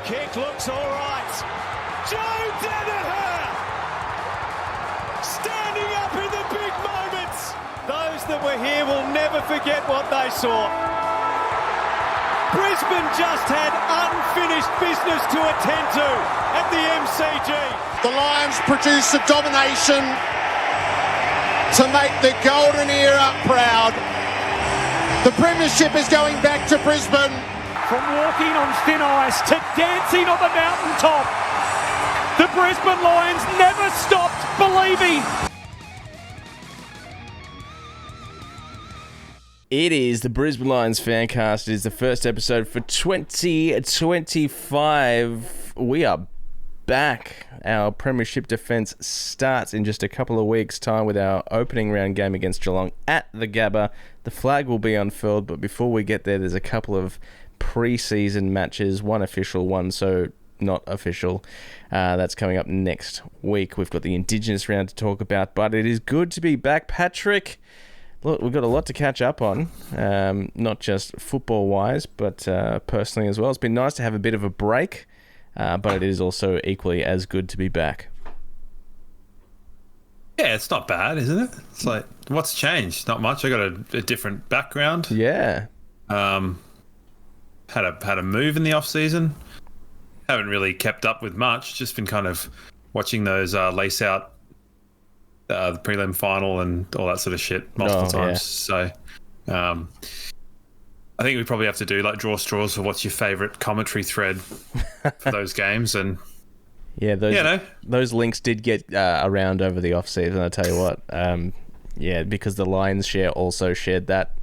kick looks all right. Joe Danaher standing up in the big moments. Those that were here will never forget what they saw. Brisbane just had unfinished business to attend to at the MCG. The Lions produce a domination to make the golden era proud. The premiership is going back to Brisbane. From walking on thin ice to dancing on the mountaintop, the Brisbane Lions never stopped believing. It is the Brisbane Lions Fancast. It is the first episode for 2025. We are back. Our premiership defence starts in just a couple of weeks' time with our opening round game against Geelong at the Gabba. The flag will be unfurled, but before we get there, there's a couple of pre-season matches, one official, one so not official. That's coming up next week. We've got the Indigenous round to talk about, but it is good to be back. Patrick, look, we've got a lot to catch up on, not just football-wise, but personally as well. It's been nice to have a bit of a break, but it is also equally as good to be back. Yeah, it's not bad, isn't it? It's like, what's changed? Not much. I got a different background. Yeah. Had a move in the off season. Haven't really kept up with much. Just been kind of watching those lace out, the prelim final and all that sort of shit multiple times. Yeah. So, I think we probably have to do like draw straws for what's your favourite commentary thread for those games. And yeah, those links did get around over the off season. I tell you what, because the Lions also shared that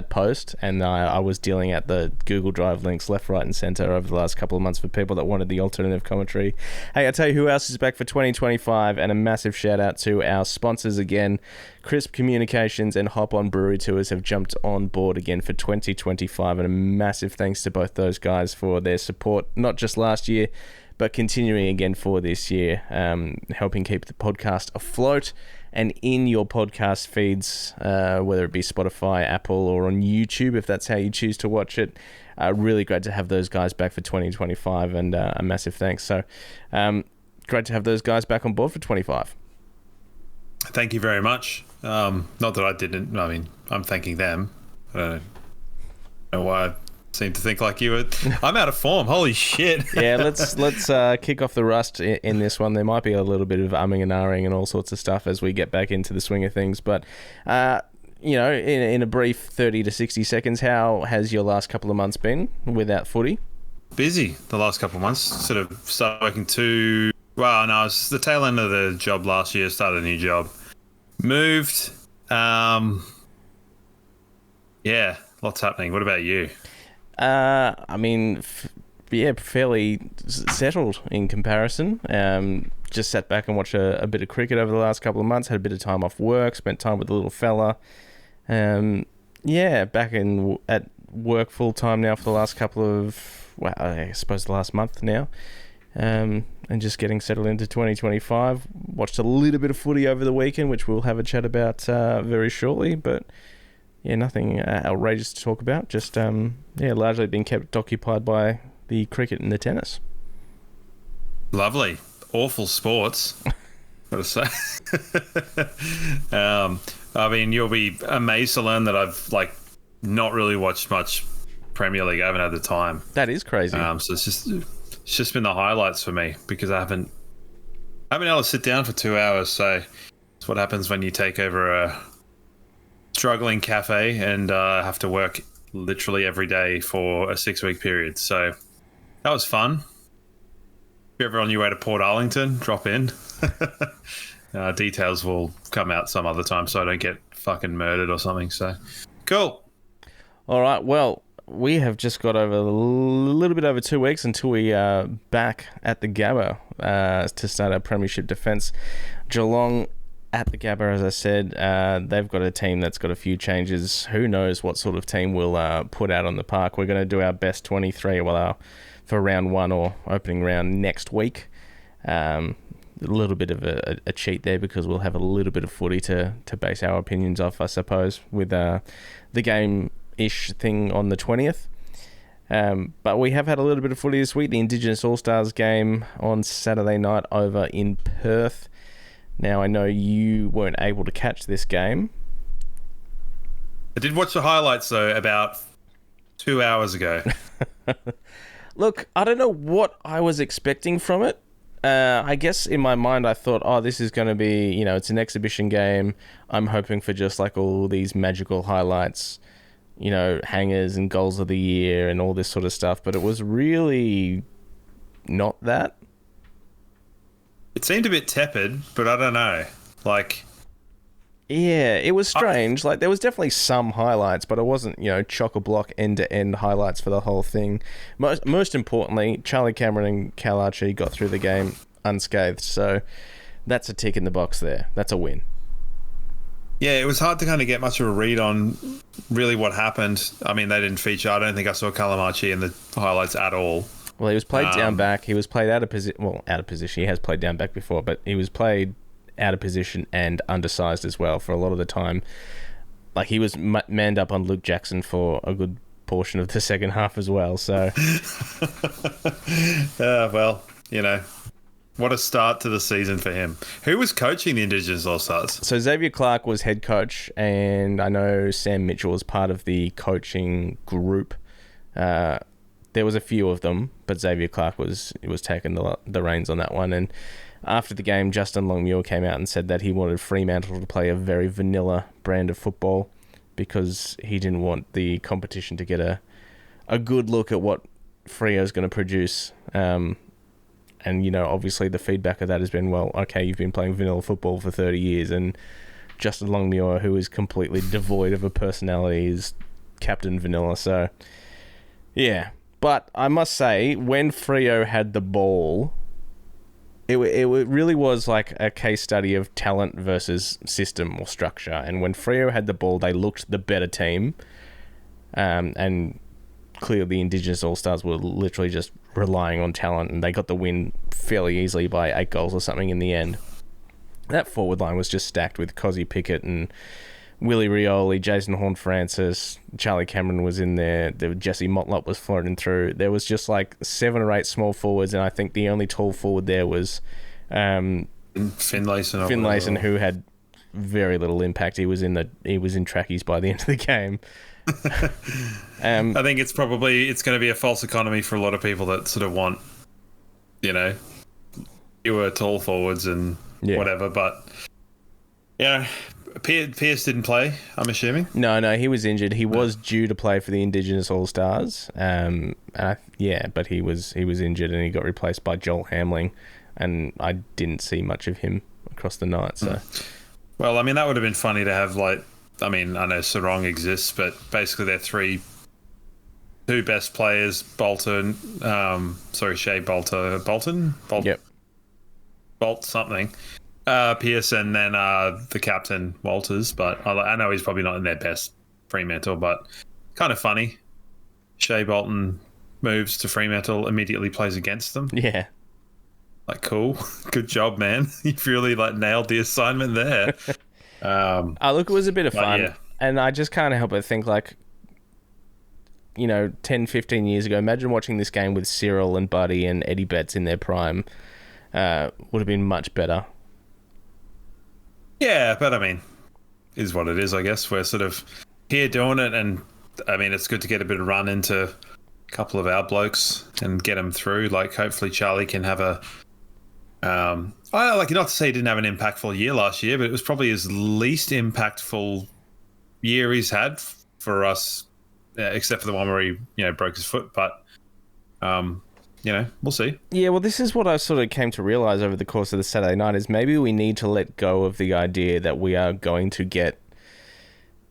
post, and I was dealing at the Google Drive links left, right, and centre over the last couple of months for people that wanted the alternative commentary. Hey, I tell you who else is back for 2025, and a massive shout out to our sponsors again. Crisp Communications and Hop On Brewery Tours have jumped on board again for 2025, and a massive thanks to both those guys for their support, not just last year, but continuing again for this year, helping keep the podcast afloat and in your podcast feeds, whether it be Spotify, Apple, or on YouTube, if that's how you choose to watch it. Really great to have those guys back for 2025, and a massive thanks. So great to have those guys back on board for 25. thank you very much. Not that I didn't. I mean, I'm thanking them. I don't know why I seem to think like you were. I'm out of form. Holy shit. Yeah, let's kick off the rust in this one. There might be a little bit of umming and ahhing and all sorts of stuff as we get back into the swing of things. But, in a brief 30 to 60 seconds, how has your last couple of months been without footy? Busy the last couple of months. Sort of started working to... Well, no, it was the tail end of the job last year. Started a new job. Moved. Yeah, lots happening. What about you? Fairly settled in comparison. Just sat back and watched a bit of cricket over the last couple of months. Had a bit of time off work. Spent time with the little fella. Back at work full time now for the last couple of, I suppose the last month now. And just getting settled into 2025. Watched a little bit of footy over the weekend, which we'll have a chat about very shortly. But yeah, nothing outrageous to talk about. Just largely been kept occupied by the cricket and the tennis. Lovely. Awful sports. Gotta say. You'll be amazed to learn that I've not really watched much Premier League. I haven't had the time. That is crazy. So it's just been the highlights for me because I haven't been able to sit down for 2 hours. So it's what happens when you take over a struggling cafe and have to work literally every day for a 6-week period. So that was fun. If you're ever on your way to Port Arlington, drop in. Details will come out some other time so I don't get fucking murdered or something. So cool. All right. Well, we have just got over a little bit over 2 weeks until we are back at the Gabba to start our premiership defence. Geelong at the Gabba, as I said, they've got a team that's got a few changes. Who knows what sort of team we'll put out on the park. We're going to do our best 23 for round one or opening round next week. A little bit of a cheat there because we'll have a little bit of footy to base our opinions off, I suppose, with the game-ish thing on the 20th. But we have had a little bit of footy this week. The Indigenous All-Stars game on Saturday night over in Perth. Now, I know you weren't able to catch this game. I did watch the highlights, though, about 2 hours ago. Look, I don't know what I was expecting from it. I guess in my mind I thought, this is going to be, it's an exhibition game. I'm hoping for just like all these magical highlights, hangers and goals of the year and all this sort of stuff. But it was really not that. It seemed a bit tepid, but I don't know. Yeah, it was strange. There was definitely some highlights, but it wasn't, chock-a-block end-to-end highlights for the whole thing. Most importantly, Charlie Cameron and Cal Archie got through the game unscathed, so that's a tick in the box there. That's a win. Yeah, it was hard to kind of get much of a read on really what happened. I mean, they didn't feature. I don't think I saw Callum Archie in the highlights at all. Well, he was played down back. He was played out of position. Well, out of position. He has played down back before, but he was played out of position and undersized as well for a lot of the time. He was manned up on Luke Jackson for a good portion of the second half as well. So, well, what a start to the season for him. Who was coaching the Indigenous All-Stars? So Xavier Clark was head coach, and I know Sam Mitchell was part of the coaching group. There was a few of them, but Xavier Clark was taking the reins on that one. And after the game, Justin Longmuir came out and said that he wanted Fremantle to play a very vanilla brand of football because he didn't want the competition to get a good look at what Freo's going to produce. And, obviously the feedback of that has been, well, okay, you've been playing vanilla football for 30 years, and Justin Longmuir, who is completely devoid of a personality, is Captain Vanilla. So, yeah. But I must say, when Freo had the ball, it really was like a case study of talent versus system or structure. And when Freo had the ball, they looked the better team. And clearly the Indigenous All-Stars were literally just relying on talent, and they got the win fairly easily by 8 goals or something in the end. That forward line was just stacked with Cozzy Pickett and Willie Rioli, Jason Horne-Francis, Charlie Cameron was in there. Jesse Motlop was floating through. There was just 7 or 8 small forwards, and I think the only tall forward there was Finlayson, who had very little impact. He was in trackies by the end of the game. I think it's going to be a false economy for a lot of people that sort of want, fewer tall forwards and whatever. But Pierce didn't play, I'm assuming. No, he was injured. He was due to play for the Indigenous All-Stars. But he was injured and he got replaced by Joel Hamling, and I didn't see much of him across the night. So, well, I mean, that would have been funny to have I know Sarong exists, but basically they're 2 best players, Shea Bolton? Yep. Bolt something. Pierce, and then the captain, Walters. But I know he's probably not in their best Fremantle, but kind of funny. Shea Bolton moves to Fremantle, immediately plays against them. Yeah. Cool. Good job, man. You've really nailed the assignment there. Look, it was a bit of fun. Yeah. And I just can't help but think 10, 15 years ago, imagine watching this game with Cyril and Buddy and Eddie Betts in their prime. Would have been much better. Yeah, but I mean, is what it is, I guess. We're sort of here doing it, and I mean, it's good to get a bit of run into a couple of our blokes and get them through. Hopefully Charlie can have a not to say he didn't have an impactful year last year, but it was probably his least impactful year he's had for us, except for the one where he broke his foot. But we'll see. Yeah, well, this is what I sort of came to realise over the course of the Saturday night, is maybe we need to let go of the idea that we are going to get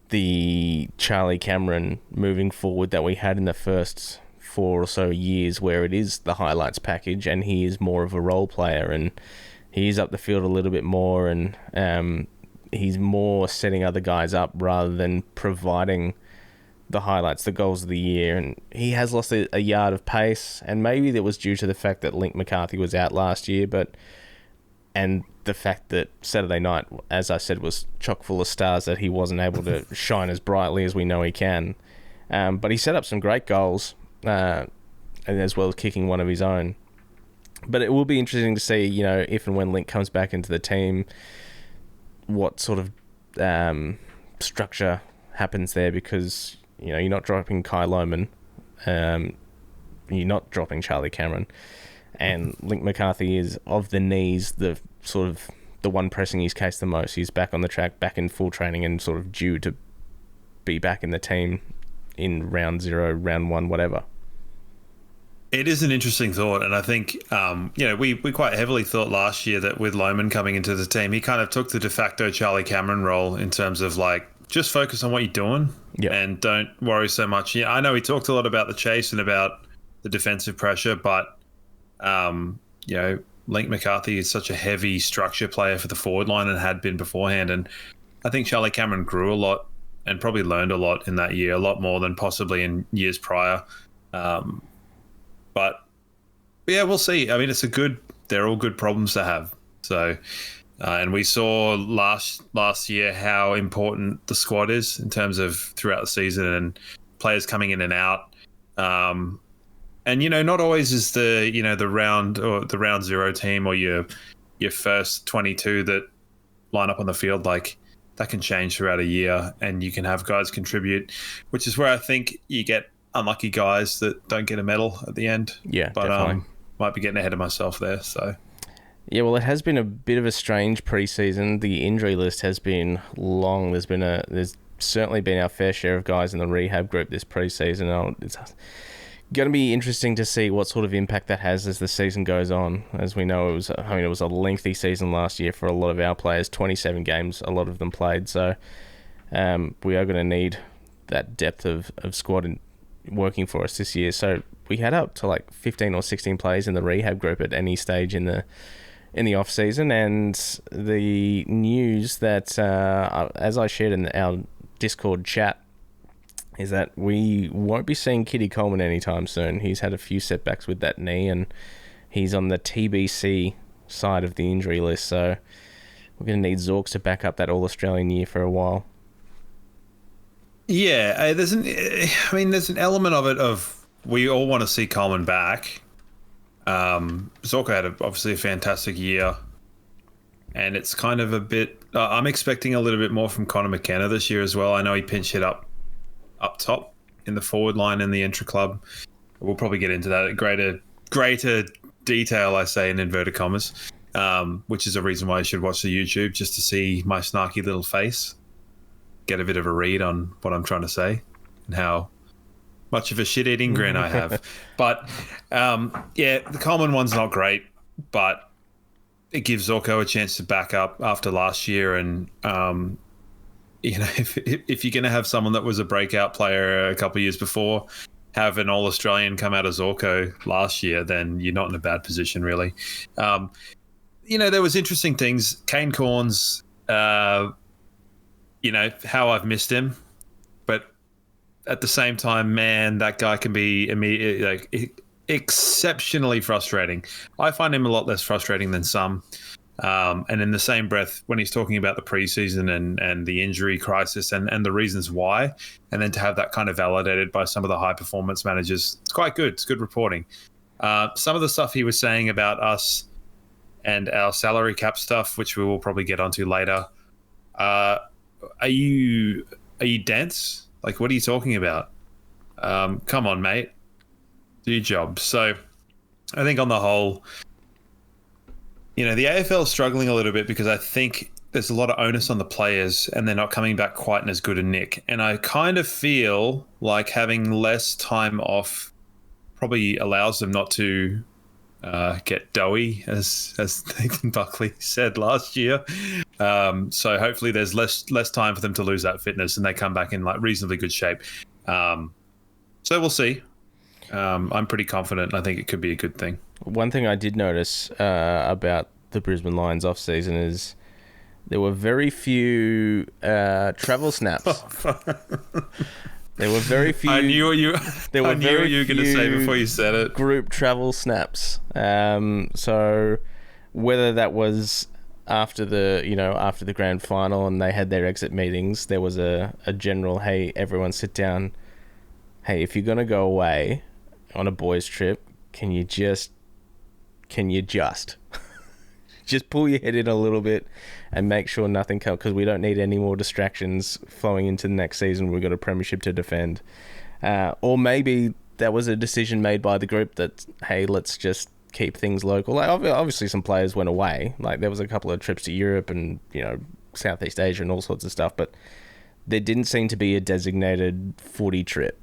the Charlie Cameron moving forward that we had in the first 4 or so years, where it is the highlights package and he is more of a role player and he's up the field a little bit more, and he's more setting other guys up rather than providing the highlights, the goals of the year. And he has lost a yard of pace, and maybe that was due to the fact that Link McCarthy was out last year, and the fact that Saturday night, as I said, was chock full of stars, that he wasn't able to shine as brightly as we know he can. But he set up some great goals. and as well as kicking one of his own. But it will be interesting to see, if and when Link comes back into the team, what sort of structure happens there, because you're not dropping Kai Lohmann, you're not dropping Charlie Cameron, and Link McCarthy is, of the knees, the sort of the one pressing his case the most. He's back on the track, back in full training, and sort of due to be back in the team in round 0, round 1, whatever. It is an interesting thought, and I think we quite heavily thought last year that with Lohmann coming into the team, he kind of took the de facto Charlie Cameron role in terms of just focus on what you're doing and don't worry so much. Yeah, I know he talked a lot about the chase and about the defensive pressure, but Link McCarthy is such a heavy structure player for the forward line and had been beforehand, and I think Charlie Cameron grew a lot and probably learned a lot in that year, a lot more than possibly in years prior. But yeah, we'll see. I mean, they're all good problems to have. So, and we saw last year how important the squad is in terms of throughout the season and players coming in and out. And not always is the round or the round 0 team or your first 22 that line up on the field, that can change throughout a year, and you can have guys contribute, which is where I think you get unlucky guys that don't get a medal at the end. Yeah, but definitely. Might be getting ahead of myself there. So yeah, well, it has been a bit of a strange preseason. The injury list has been long. There's certainly been our fair share of guys in the rehab group this preseason. It's going to be interesting to see what sort of impact that has as the season goes on. As we know, it was a lengthy season last year for a lot of our players. 27 games, a lot of them played. So we are going to need that depth of squad working for us this year. So we had up to 15 or 16 players in the rehab group at any stage in the off season, and the news that as I shared in our Discord chat is that we won't be seeing Kitty Coleman anytime soon. He's had a few setbacks with that knee, and he's on the TBC side of the injury list, so we're going to need Zorks to back up that All-Australian year for a while. Yeah, there's an element of it of we all want to see Coleman back. Zorko had obviously a fantastic year, and it's kind of a bit... I'm expecting a little bit more from Connor McKenna this year as well. I know he pinch hit up top in the forward line in the intra-club. We'll probably get into that at greater detail, I say in inverted commas, which is a reason why you should watch the YouTube, just to see my snarky little face, get a bit of a read on what I'm trying to say and how much of a shit-eating grin I have. But the Coleman one's not great, but it gives Zorko a chance to back up after last year. And if you're going to have someone that was a breakout player a couple of years before have an All-Australian come out of Zorko last year, then you're not in a bad position, really. There was interesting things. Kane Corns, how I've missed him. But at the same time, man, that guy can be exceptionally frustrating. I find him a lot less frustrating than some. And in the same breath, when he's talking about the preseason and the injury crisis and the reasons why, and then to have that kind of validated by some of the high performance managers, it's quite good. It's good reporting. Some of the stuff he was saying about us and our salary cap stuff, which we will probably get onto later. Are you dense? What are you talking about? Come on, mate. Do your job. So I think on the whole, the AFL is struggling a little bit because I think there's a lot of onus on the players and they're not coming back quite in as good a nick. And I kind of feel like having less time off probably allows them not to get doughy, as Nathan Buckley said last year. So hopefully there's less time for them to lose that fitness and they come back in reasonably good shape. So we'll see. I'm pretty confident. I think it could be a good thing. One thing I did notice about the Brisbane Lions off season is there were very few travel snaps. There were very few. I knew what you were going to say before you said it. Group travel snaps. So whether that was after the grand final and they had their exit meetings, there was a general, hey, everyone sit down. Hey, if you're going to go away, on a boys' trip, can you just just pull your head in a little bit and make sure nothing comes, because we don't need any more distractions flowing into the next season. We've got a premiership to defend. Or maybe that was a decision made by the group that, hey, let's just keep things local. Like, obviously some players went away. Like, there was a couple of trips to Europe and, Southeast Asia and all sorts of stuff, but there didn't seem to be a designated footy trip.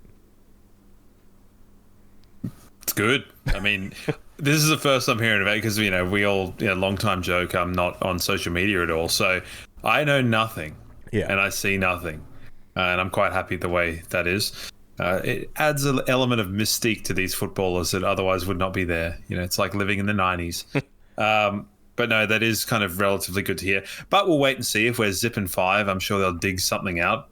It's good. I mean, this is the first I'm hearing about it, because, we all, long time joke, I'm not on social media at all. So I know nothing. Yeah. And I see nothing. And I'm quite happy the way that is. It adds an element of mystique to these footballers that otherwise would not be there. It's like living in the 90s. But no, that is kind of relatively good to hear. But we'll wait and see. If we're zipping 5, I'm sure they'll dig something out,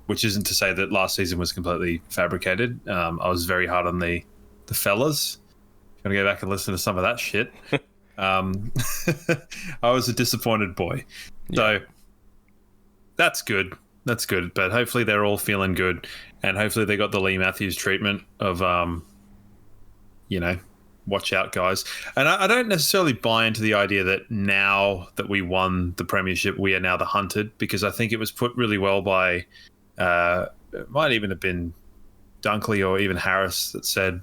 which isn't to say that last season was completely fabricated. I was very hard on the fellas. Gotta go back and listen to some of that shit. I was a disappointed boy. Yeah. So that's good. That's good. But hopefully they're all feeling good. And hopefully they got the Lee Matthews treatment of, watch out, guys. And I don't necessarily buy into the idea that now that we won the premiership, we are now the hunted, because I think it was put really well by, it might even have been Dunkley or even Harris that said,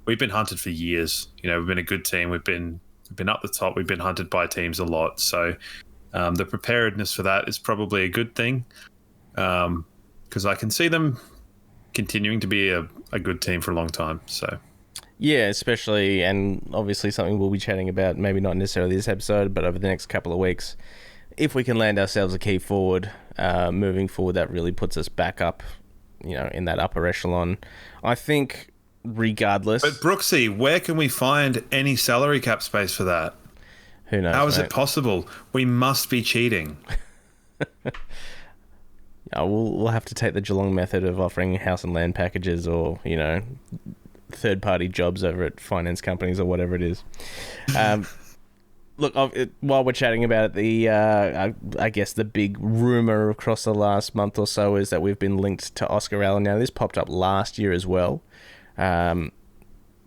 we've been hunted for years. We've been a good team. We've been up the top. We've been hunted by teams a lot. So the preparedness for that is probably a good thing, because I can see them continuing to be a good team for a long time. So. Yeah, especially, and obviously something we'll be chatting about, maybe not necessarily this episode, but over the next couple of weeks. If we can land ourselves a key forward, moving forward, that really puts us back up, in that upper echelon. I think regardless... But Brooksy, where can we find any salary cap space for that? Who knows, How is it possible? We must be cheating. We'll have to take the Geelong method of offering house and land packages or, third-party jobs over at finance companies or whatever it is. Look, while we're chatting about it, I guess the big rumour across the last month or so is that we've been linked to Oscar Allen. Now, this popped up last year as well. And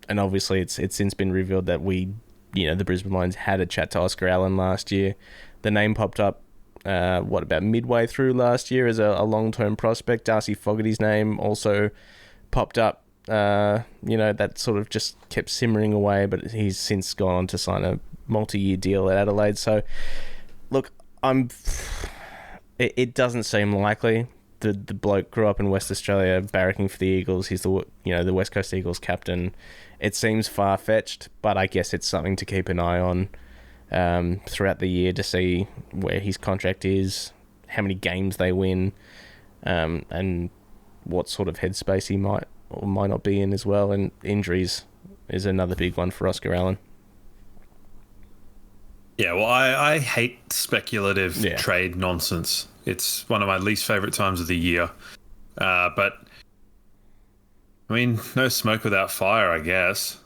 obviously it's since been revealed that the Brisbane Lions had a chat to Oscar Allen last year. The name popped up, about midway through last year as a long-term prospect. Darcy Fogarty's name also popped up. That sort of just kept simmering away, but he's since gone on to sign a multi-year deal at Adelaide. So, look, it doesn't seem likely. The bloke grew up in West Australia, barracking for the Eagles. He's the West Coast Eagles captain. It seems far-fetched, but I guess it's something to keep an eye on throughout the year to see where his contract is, how many games they win, and what sort of headspace he might or might not be in as well. And injuries is another big one for Oscar Allen. Yeah, well, I hate speculative trade nonsense. It's one of my least favourite times of the year. But, I mean, no smoke without fire, I guess.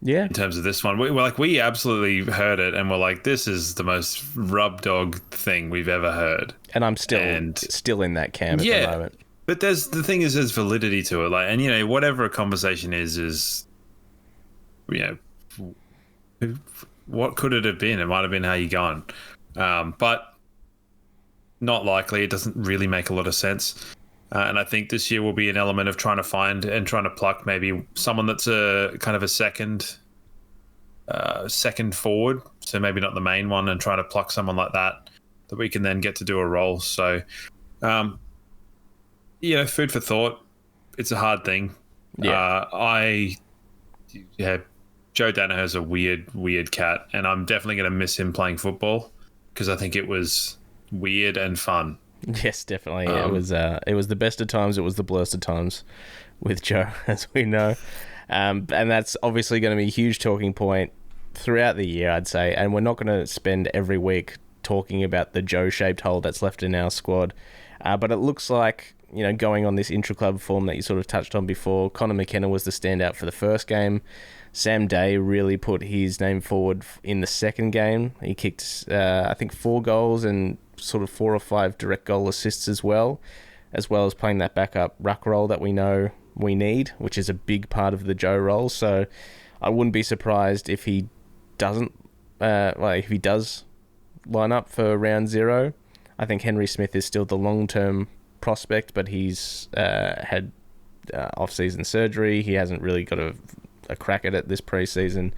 Yeah. In terms of this one. We absolutely heard it, and we're like, this is the most rub dog thing we've ever heard. And I'm still in that camp at the moment. But there's validity to it. And whatever a conversation is, what could it have been? It might have been how you going. But not likely. It doesn't really make a lot of sense. And I think this year will be an element of trying to find and trying to pluck maybe someone that's a kind of a second forward. So maybe not the main one, and trying to pluck someone like that we can then get to do a role. So, food for thought. It's a hard thing. Yeah. Joe Danaher's a weird cat, and I'm definitely going to miss him playing football, because I think it was weird and fun. Yes, definitely. It was the best of times. It was the blurst of times with Joe, as we know. And that's obviously going to be a huge talking point throughout the year, I'd say. And we're not going to spend every week talking about the Joe-shaped hole that's left in our squad. But it looks like, going on this intra-club form that you sort of touched on before, Connor McKenna was the standout for the first game. Sam Day really put his name forward in the second game. He kicked, I think, 4 goals and sort of 4 or 5 direct goal assists as well as playing that backup ruck role that we know we need, which is a big part of the Joe role. So I wouldn't be surprised if he doesn't, if he does line up for round 0. I think Henry Smith is still the long-term prospect, but he's had off-season surgery. He hasn't really got a crack at it this pre-season.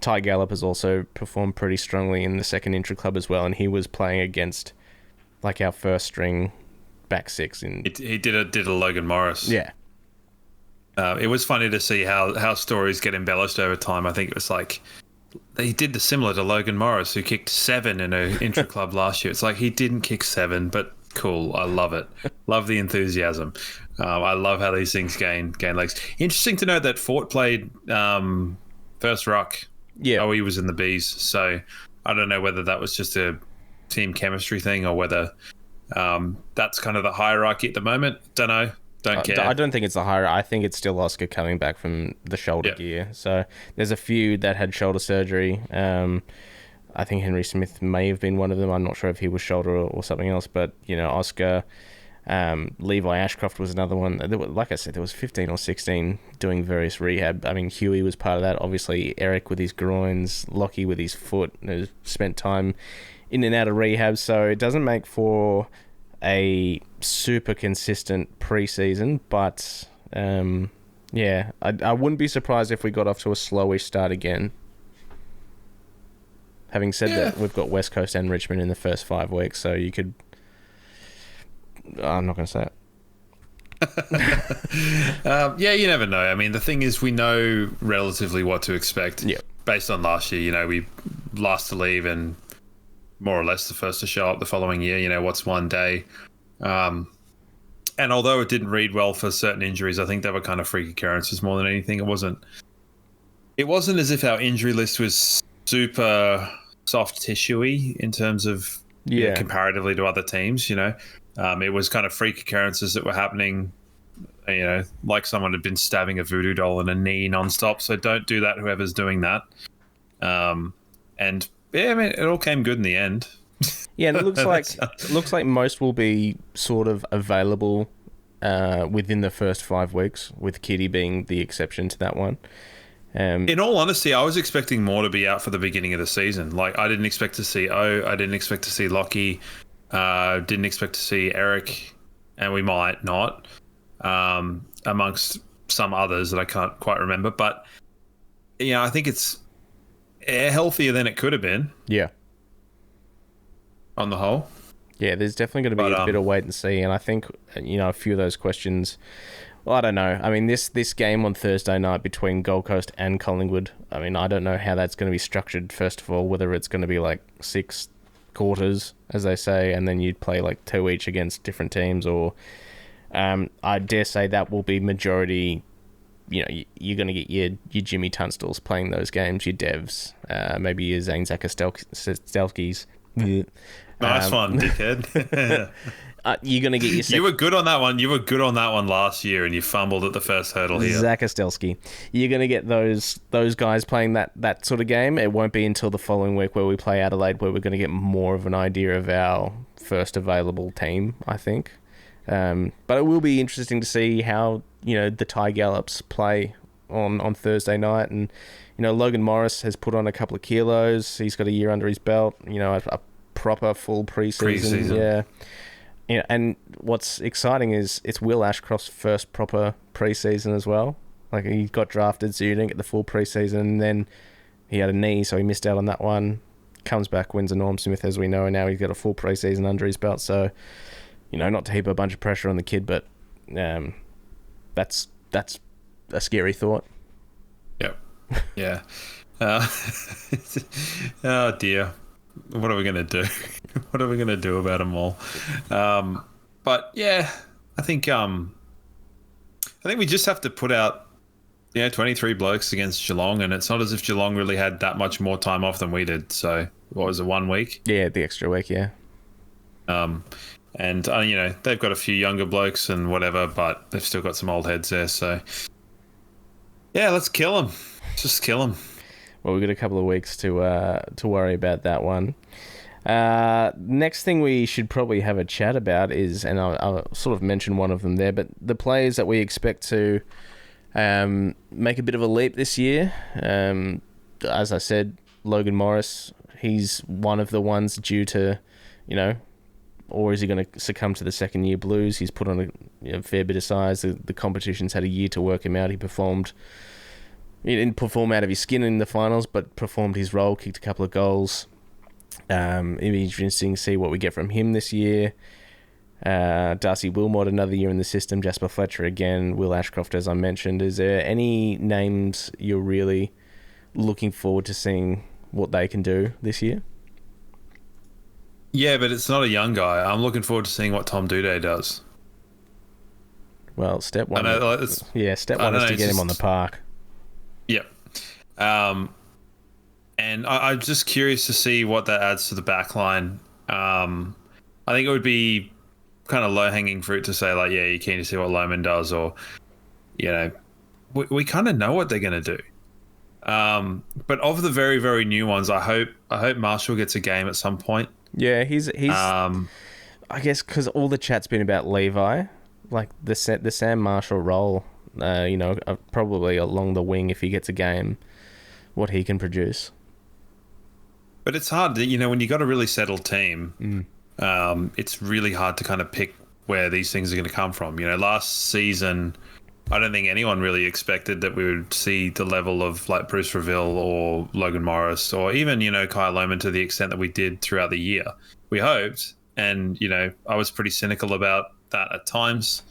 Ty Gallop has also performed pretty strongly in the second intra-club as well, and he was playing against like our first-string back six. He did a Logan Morris. Yeah. It was funny to see how stories get embellished over time. I think it was like they did the similar to Logan Morris, who kicked 7 in an intra-club last year. It's like he didn't kick 7, but cool. I love it. Love the enthusiasm. I love how these things gain legs. Interesting to note that Fort played first ruck. Yeah. Oh, he was in the Bs. So I don't know whether that was just a team chemistry thing or whether that's kind of the hierarchy at the moment. Don't know. Don't care. I don't think it's the hierarchy. I think it's still Oscar coming back from the shoulder gear. So there's a few that had shoulder surgery. I think Henry Smith may have been one of them. I'm not sure if he was shoulder or something else, but Oscar, Levi Ashcroft was another one. Like I said, there was 15 or 16 doing various rehab. I mean, Huey was part of that. Obviously, Eric with his groins, Lockie with his foot, has spent time in and out of rehab. So it doesn't make for a super consistent preseason, but I wouldn't be surprised if we got off to a slowish start again. Having said that, we've got West Coast and Richmond in the first 5 weeks, so you could... I'm not going to say it. You never know. I mean, the thing is, we know relatively what to expect. Yeah. Based on last year, we last to leave and more or less the first to show up the following year. What's one day? And although it didn't read well for certain injuries, I think they were kind of freak occurrences more than anything. It wasn't as if our injury list was super soft tissue-y in terms of comparatively to other teams. It was kind of freak occurrences that were happening, like someone had been stabbing a voodoo doll in a knee nonstop. So don't do that, whoever's doing that. It all came good in the end. Yeah, and it looks like most will be sort of available within the first 5 weeks, with Kitty being the exception to that one. In all honesty, I was expecting more to be out for the beginning of the season. Like, I didn't expect to see I didn't expect to see Lockie, didn't expect to see Eric, and we might not, amongst some others that I can't quite remember. But I think it's healthier than it could have been. Yeah. On the whole. Yeah, there's definitely going to be a bit of wait and see, and I think a few of those questions. Well, I don't know. I mean, this game on Thursday night between Gold Coast and Collingwood, I mean, I don't know how that's going to be structured, first of all, whether it's going to be like 6 quarters, as they say, and then you'd play like 2 each against different teams, or I dare say that will be majority. You're going to get your Jimmy Tunstall's playing those games, your Devs, maybe your Zane Zakastelskis. Nice one, dickhead. You're going to get your... You were good on that one. You were good on that one last year, and you fumbled at the first hurdle here. Zakastelski. You're going to get those guys playing that sort of game. It won't be until the following week where we play Adelaide where we're going to get more of an idea of our first available team, I think. But it will be interesting to see how the Ty Gallops play on Thursday night. And Logan Morris has put on a couple of kilos. He's got a year under his belt. A proper full preseason. Yeah, and what's exciting is it's Will Ashcroft's first proper preseason as well. Like, he got drafted, so you didn't get the full preseason. And then he had a knee, so he missed out on that one. Comes back, wins a Norm Smith, as we know, and now he's got a full preseason under his belt. So, not to heap a bunch of pressure on the kid, but that's a scary thought. Yep. Yeah. Oh dear. What are we going to do? What are we going to do about them all? But yeah, I think we just have to put out 23 blokes against Geelong, and it's not as if Geelong really had that much more time off than we did. So what was it, 1 week? Yeah, the extra week, yeah. And they've got a few younger blokes and whatever, but they've still got some old heads there. So yeah, let's kill them. Just kill them. Well, we've got a couple of weeks to worry about that one. Next thing we should probably have a chat about is, and I'll sort of mention one of them there, but the players that we expect to make a bit of a leap this year. As I said, Logan Morris, he's one of the ones due to, or is he going to succumb to the second year blues? He's put on a fair bit of size. The competition's had a year to work him out. He didn't perform out of his skin in the finals, but performed his role, kicked a couple of goals. It'll be interesting to see what we get from him this year. Darcy Wilmot, another year in the system. Jasper Fletcher again. Will Ashcroft, as I mentioned. Is there any names you're really looking forward to seeing what they can do this year? Yeah, but it's not a young guy. I'm looking forward to seeing what Tom Doedee does. Well, step one is to get him on the park. Yep. And I'm just curious to see what that adds to the back line. I think it would be kind of low-hanging fruit to say, like, yeah, you're keen to see what Lohman does, or, we kind of know what they're going to do. But of the very, very new ones, I hope Marshall gets a game at some point. Yeah, he's. I guess because all the chat's been about Levi, like the Sam Marshall role. Probably along the wing if he gets a game, what he can produce. But it's hard, when you got a really settled team. It's really hard to kind of pick where these things are going to come from. Last season, I don't think anyone really expected that we would see the level of like Bruce Reville or Logan Morris or even, Kyle Lohman to the extent that we did throughout the year. We hoped, and, I was pretty cynical about that at times,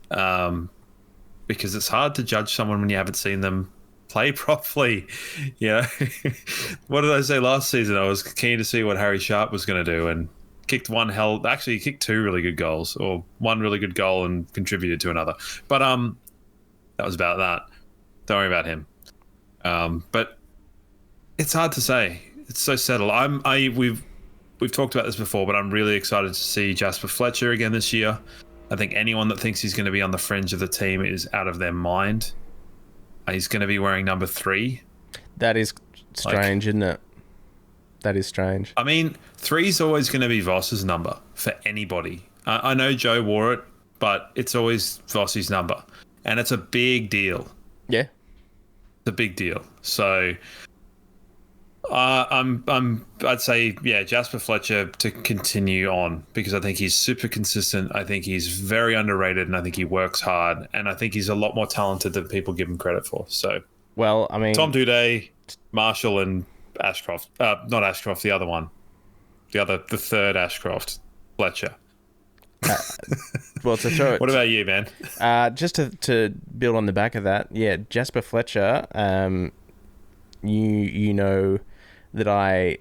because it's hard to judge someone when you haven't seen them play properly. What did I say last season? I was keen to see what Harry Sharp was going to do, and kicked he kicked two really good goals, or one really good goal and contributed to another. But that was about that. Don't worry about him. But it's hard to say. It's so settled. We've talked about this before, but I'm really excited to see Jasper Fletcher again this year. I think anyone that thinks he's going to be on the fringe of the team is out of their mind. He's going to be wearing number 3. That is strange, isn't it? That is strange. I mean, 3 is always going to be Voss's number for anybody. I know Joe wore it, but it's always Vossi's number. And it's a big deal. Yeah. It's a big deal. So I'd say, yeah, Jasper Fletcher to continue on, because I think he's super consistent. I think he's very underrated, and I think he works hard, and I think he's a lot more talented than people give him credit for. So, well, I mean, Tom Doedee, Marshall, and Ashcroft. Not Ashcroft, the other one. The third Ashcroft, Fletcher. Well, to throw it. What about you, man? Just to build on the back of that, yeah, Jasper Fletcher. You know that I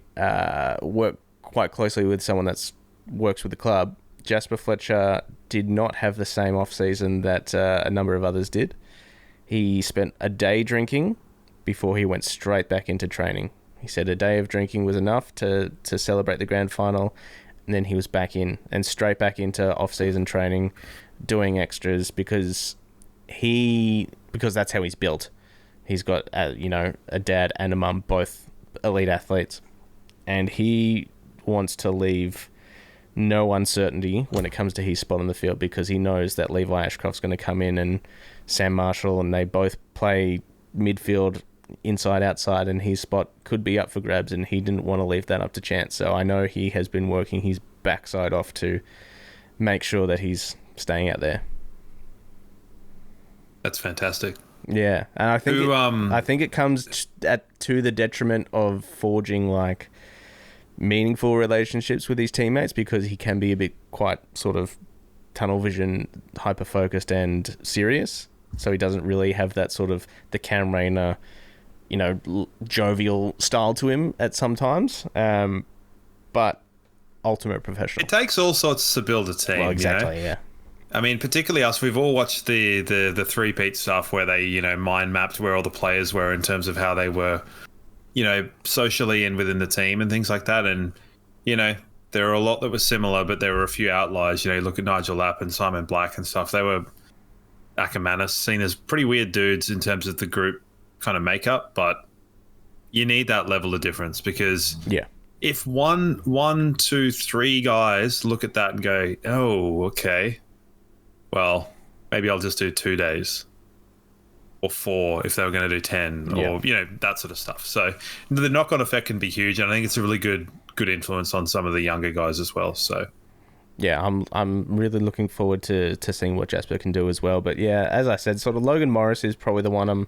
work quite closely with someone that's works with the club. Jasper Fletcher did not have the same off season that a number of others did. He spent a day drinking before he went straight back into training. He said a day of drinking was enough to celebrate the grand final, and then he was back in and straight back into off-season training, doing extras because that's how he's built. He's got a dad and a mum, both elite athletes, and he wants to leave no uncertainty when it comes to his spot on the field, because he knows that Levi Ashcroft's going to come in and Sam Marshall, and they both play midfield inside outside, and his spot could be up for grabs, and he didn't want to leave that up to chance. So I know he has been working his backside off to make sure that he's staying out there. That's fantastic. Yeah, and I think it comes to the detriment of forging like meaningful relationships with his teammates, because he can be a bit quite sort of tunnel vision, hyper focused and serious. So he doesn't really have that sort of the Cam Rayner, jovial style to him at some times. But ultimate professional. It takes all sorts to build a team. Well, exactly, yeah. I mean, particularly us, we've all watched the three-peat stuff where they, mind mapped where all the players were in terms of how they were, socially and within the team and things like that. And, there are a lot that were similar, but there were a few outliers. You look at Nigel Lapp and Simon Black and stuff. They were Ackermanis, seen as pretty weird dudes in terms of the group kind of makeup, but you need that level of difference because if one, two, three guys look at that and go, oh, okay, well, maybe I'll just do 2 days. Or 4 if they were going to do 10, or that sort of stuff. So the knock-on effect can be huge, and I think it's a really good influence on some of the younger guys as well. So yeah, I'm really looking forward to seeing what Jasper can do as well. But yeah, as I said, sort of Logan Morris is probably the one I'm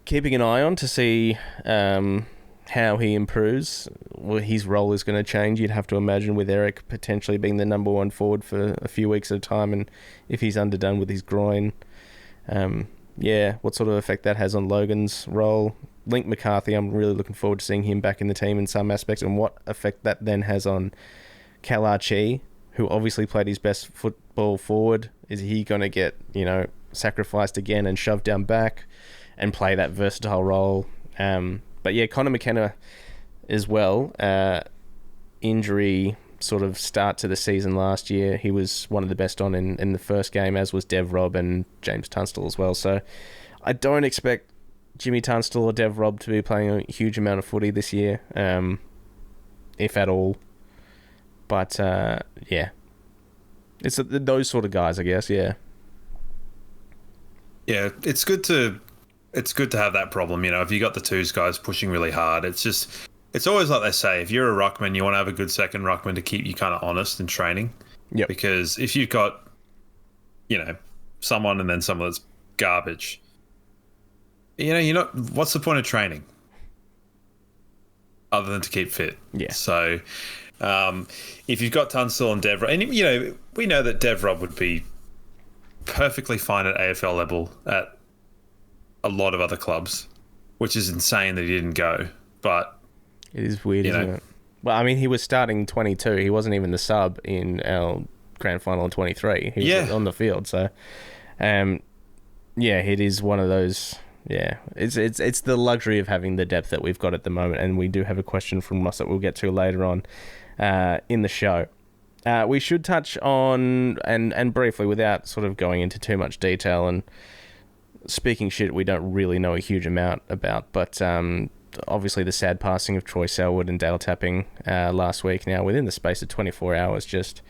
keeping an eye on to see how he improves. Well, his role is going to change, you'd have to imagine, with Eric potentially being the number 1 forward for a few weeks at a time, and if he's underdone with his groin. What sort of effect that has on Logan's role. Link McCarthy, I'm really looking forward to seeing him back in the team in some aspects, and what effect that then has on Cal Archie, who obviously played his best football forward. Is he going to get, sacrificed again and shoved down back and play that versatile role? But yeah, Connor McKenna as well. Injury sort of start to the season last year. He was one of the best on in the first game, as was Dev Robb and James Tunstall as well. So I don't expect Jimmy Tunstall or Dev Robb to be playing a huge amount of footy this year, if at all. But it's those sort of guys, I guess. Yeah, it's good to have that problem. If you got the twos guys pushing really hard, it's always like they say, if you're a ruckman, you want to have a good second ruckman to keep you kind of honest in training. Yep. Because if you've got, someone and then someone that's garbage, you're not. What's the point of training other than to keep fit? Yeah. So, if you've got Tunstall and Dev Robb, and we know that Dev Robb would be perfectly fine at AFL level at a lot of other clubs, which is insane that he didn't go, but. It is weird, isn't it? Well, I mean, he was starting 22. He wasn't even the sub in our grand final in 23. He was on the field. So, it is one of those. Yeah, it's the luxury of having the depth that we've got at the moment. And we do have a question from Ross that we'll get to later on in the show. We should touch on, and briefly, without sort of going into too much detail and speaking shit we don't really know a huge amount about, but obviously the sad passing of Troy Selwood and Dale Tapping last week. Now, within the space of 24 hours, just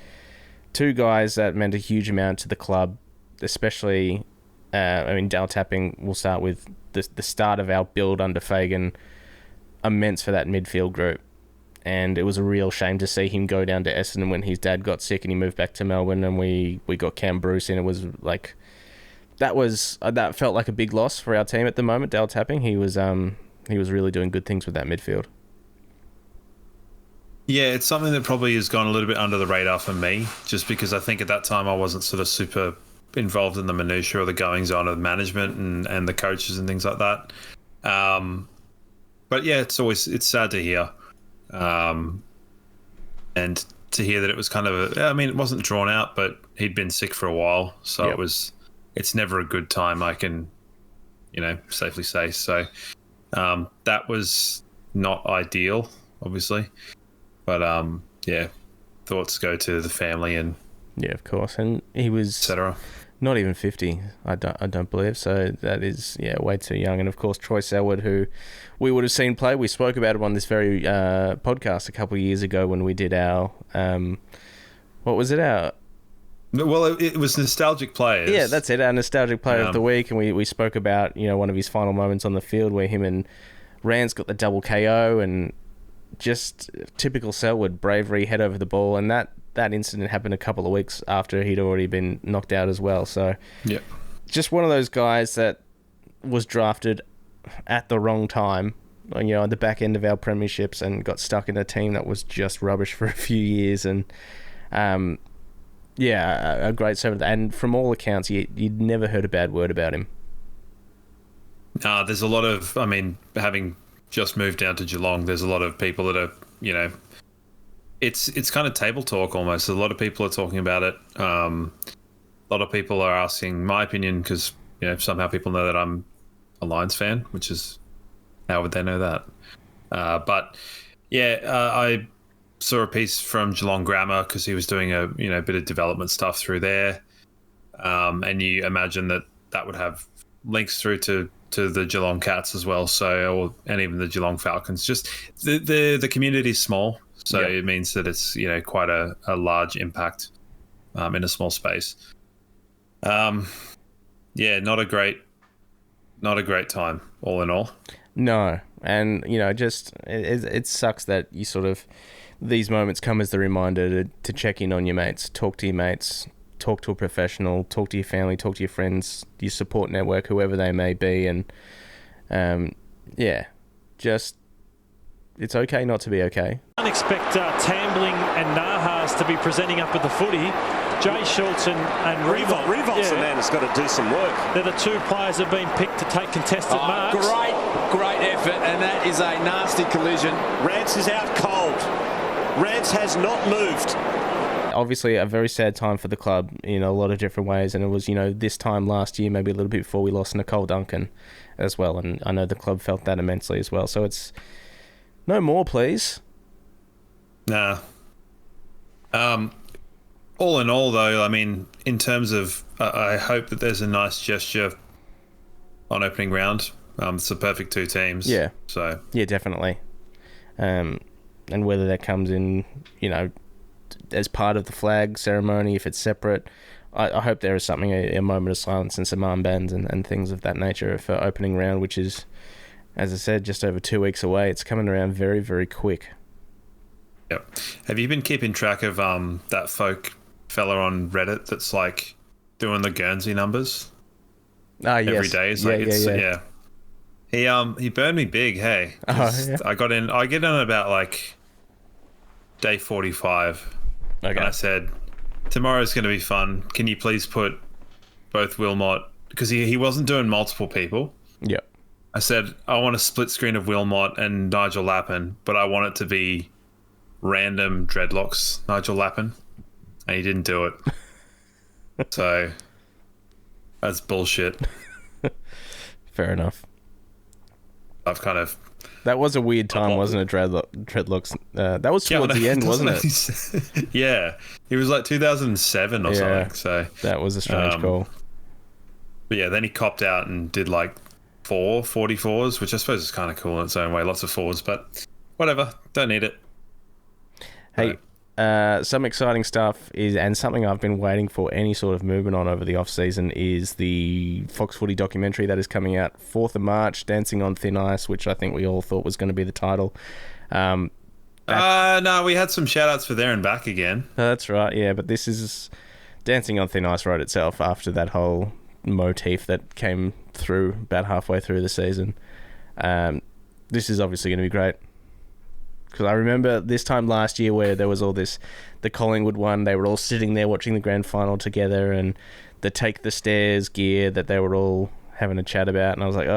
2 guys that meant a huge amount to the club, especially, Dale Tapping, we'll start with the start of our build under Fagan, immense for that midfield group. And it was a real shame to see him go down to Essendon when his dad got sick and he moved back to Melbourne, and we got Cam Bruce in. It was like, that felt like a big loss for our team at the moment, Dale Tapping. He was really doing good things with that midfield. Yeah, it's something that probably has gone a little bit under the radar for me, just because I think at that time I wasn't sort of super involved in the minutiae or the goings-on of management and the coaches and things like that. But yeah, it's sad to hear. And to hear that it was kind of it wasn't drawn out, but he'd been sick for a while. So yep. It's never a good time, I can, safely say. So that was not ideal, obviously. But thoughts go to the family and of course. And he was etc. Not even 50, I don't believe. So that is way too young. And of course, Troy Selwood, who we would have seen play. We spoke about him on this very podcast a couple of years ago when we did our what was it? Well, it was nostalgic players. Yeah, that's it. Our nostalgic player of the week, and we spoke about one of his final moments on the field where him and Rance got the double KO, and just typical Selwood bravery, head over the ball, and that incident happened a couple of weeks after he'd already been knocked out as well. So, just one of those guys that was drafted at the wrong time, at the back end of our premierships, and got stuck in a team that was just rubbish for a few years, and a great servant. And from all accounts, you'd never heard a bad word about him. There's a lot of, having just moved down to Geelong, there's a lot of people that are, it's kind of table talk almost. A lot of people are talking about it. A lot of people are asking my opinion because, somehow people know that I'm a Lions fan, which is, how would they know that? I saw a piece from Geelong Grammar because he was doing a bit of development stuff through there, and you imagine that would have links through to the Geelong Cats as well. So, and even the Geelong Falcons. Just the community is small, so it means that it's quite a large impact in a small space. Not a great time all in all. No, and just it sucks that you sort of these moments come as the reminder to check in on your mates, talk to your mates, talk to a professional, talk to your family, talk to your friends, your support network, whoever they may be, and just it's okay not to be okay. I don't expect Tambling and Nahas to be presenting up at the footy. Jay Schultz and Revolt. Revolt's the man that's got to do some work. They're the two players that have been picked to take contested marks. Great effort, and that is a nasty collision. Rance is out cold. Rance has not moved. Obviously, a very sad time for the club in a lot of different ways, and it was, this time last year, maybe a little bit before we lost Nicole Duncan as well, and I know the club felt that immensely as well. So it's no more, please. Nah. All in all, though, I mean, in terms of, I hope that there's a nice gesture on opening round. It's the perfect two teams. Yeah. So. Yeah, definitely. And whether that comes in, as part of the flag ceremony, if it's separate, I hope there is something, a moment of silence and some armbands and things of that nature for opening round, which is, as I said, just over 2 weeks away. It's coming around very, very quick. Yep. Have you been keeping track of that folk fella on Reddit that's like doing the Guernsey numbers? Yes. Every day. He burned me big, hey. I get in about like day 45. Okay. And I said, tomorrow's going to be fun. Can you please put both Wilmot, because he wasn't doing multiple people. Yep. I said, I want a split screen of Wilmot and Nigel Lappin, but I want it to be random dreadlocks Nigel Lappin. And he didn't do it. So that's bullshit. Fair enough. I've kind of... That was a weird time, wasn't it, dreadlocks? That was towards the end, wasn't it? Yeah. It was like 2007 or something. So that was a strange call. But yeah, then he copped out and did like 4 44s, which I suppose is kind of cool in its own way. Lots of 4s, but whatever. Don't need it. Hey, some exciting stuff is, and something I've been waiting for any sort of movement on over the off season, is the Fox Footy documentary that is coming out 4th of March, Dancing on Thin Ice, which I think we all thought was going to be the title. No, we had some shout outs for There and Back again. That's right, yeah, but this is Dancing on Thin Ice wrote itself after that whole motif that came through about halfway through the season. This is obviously going to be great. Because I remember this time last year where there was all this, the Collingwood one, they were all sitting there watching the grand final together, and the Take the Stairs gear that they were all having a chat about, and I was like,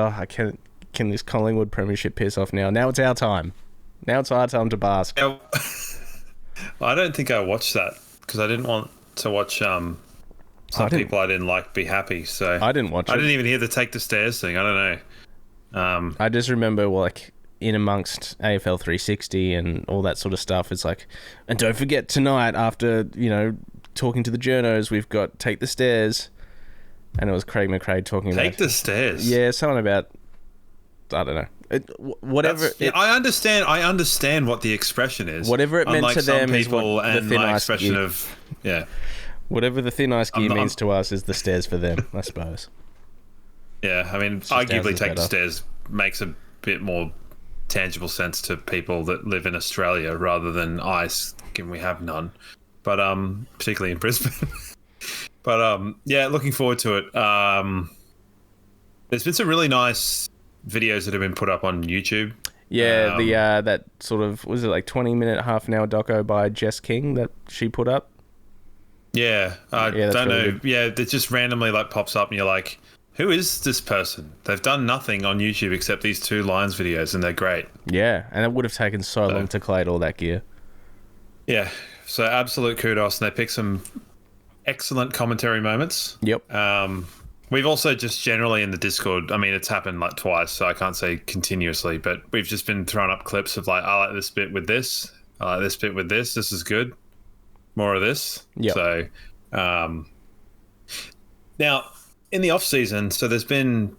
can this Collingwood premiership piss off now? Now it's our time. Now it's our time to bask. I don't think I watched that because I didn't want to watch some people I didn't like be happy. So I didn't watch it. I didn't even hear the Take the Stairs thing. I don't know. I just remember, in amongst AFL 360 and all that sort of stuff, it's like, and don't forget tonight after, talking to the journos, we've got Take the Stairs. And it was Craig McRae talking about... Take the Stairs? Yeah, something about... I don't know. Whatever... I understand what the expression is. Whatever it meant to them is what the Thin Ice expression of... Yeah. Whatever the Thin Ice gear means to us is the stairs for them, I suppose. Yeah, I mean, arguably Take the Stairs makes a bit more tangible sense to people that live in Australia rather than ice, given we have none, but particularly in Brisbane. But yeah, looking forward to it. There's been some really nice videos that have been put up on YouTube. Yeah, that sort of, was it like 20-minute, half-an-hour doco by Jess King that she put up? Yeah, I don't really know. Good. Yeah, it just randomly pops up and you're like, who is this person? They've done nothing on YouTube except these 2 Lions videos, and they're great. Yeah, and it would have taken so long to collate all that gear. Yeah, so absolute kudos, and they pick some excellent commentary moments. Yep. We've also just generally in the Discord, I mean, it's happened like twice, so I can't say continuously, but we've just been throwing up clips of like, I like this bit with this, I like this bit with this is good. More of this. Yeah. So, now... in the off season, so there's been,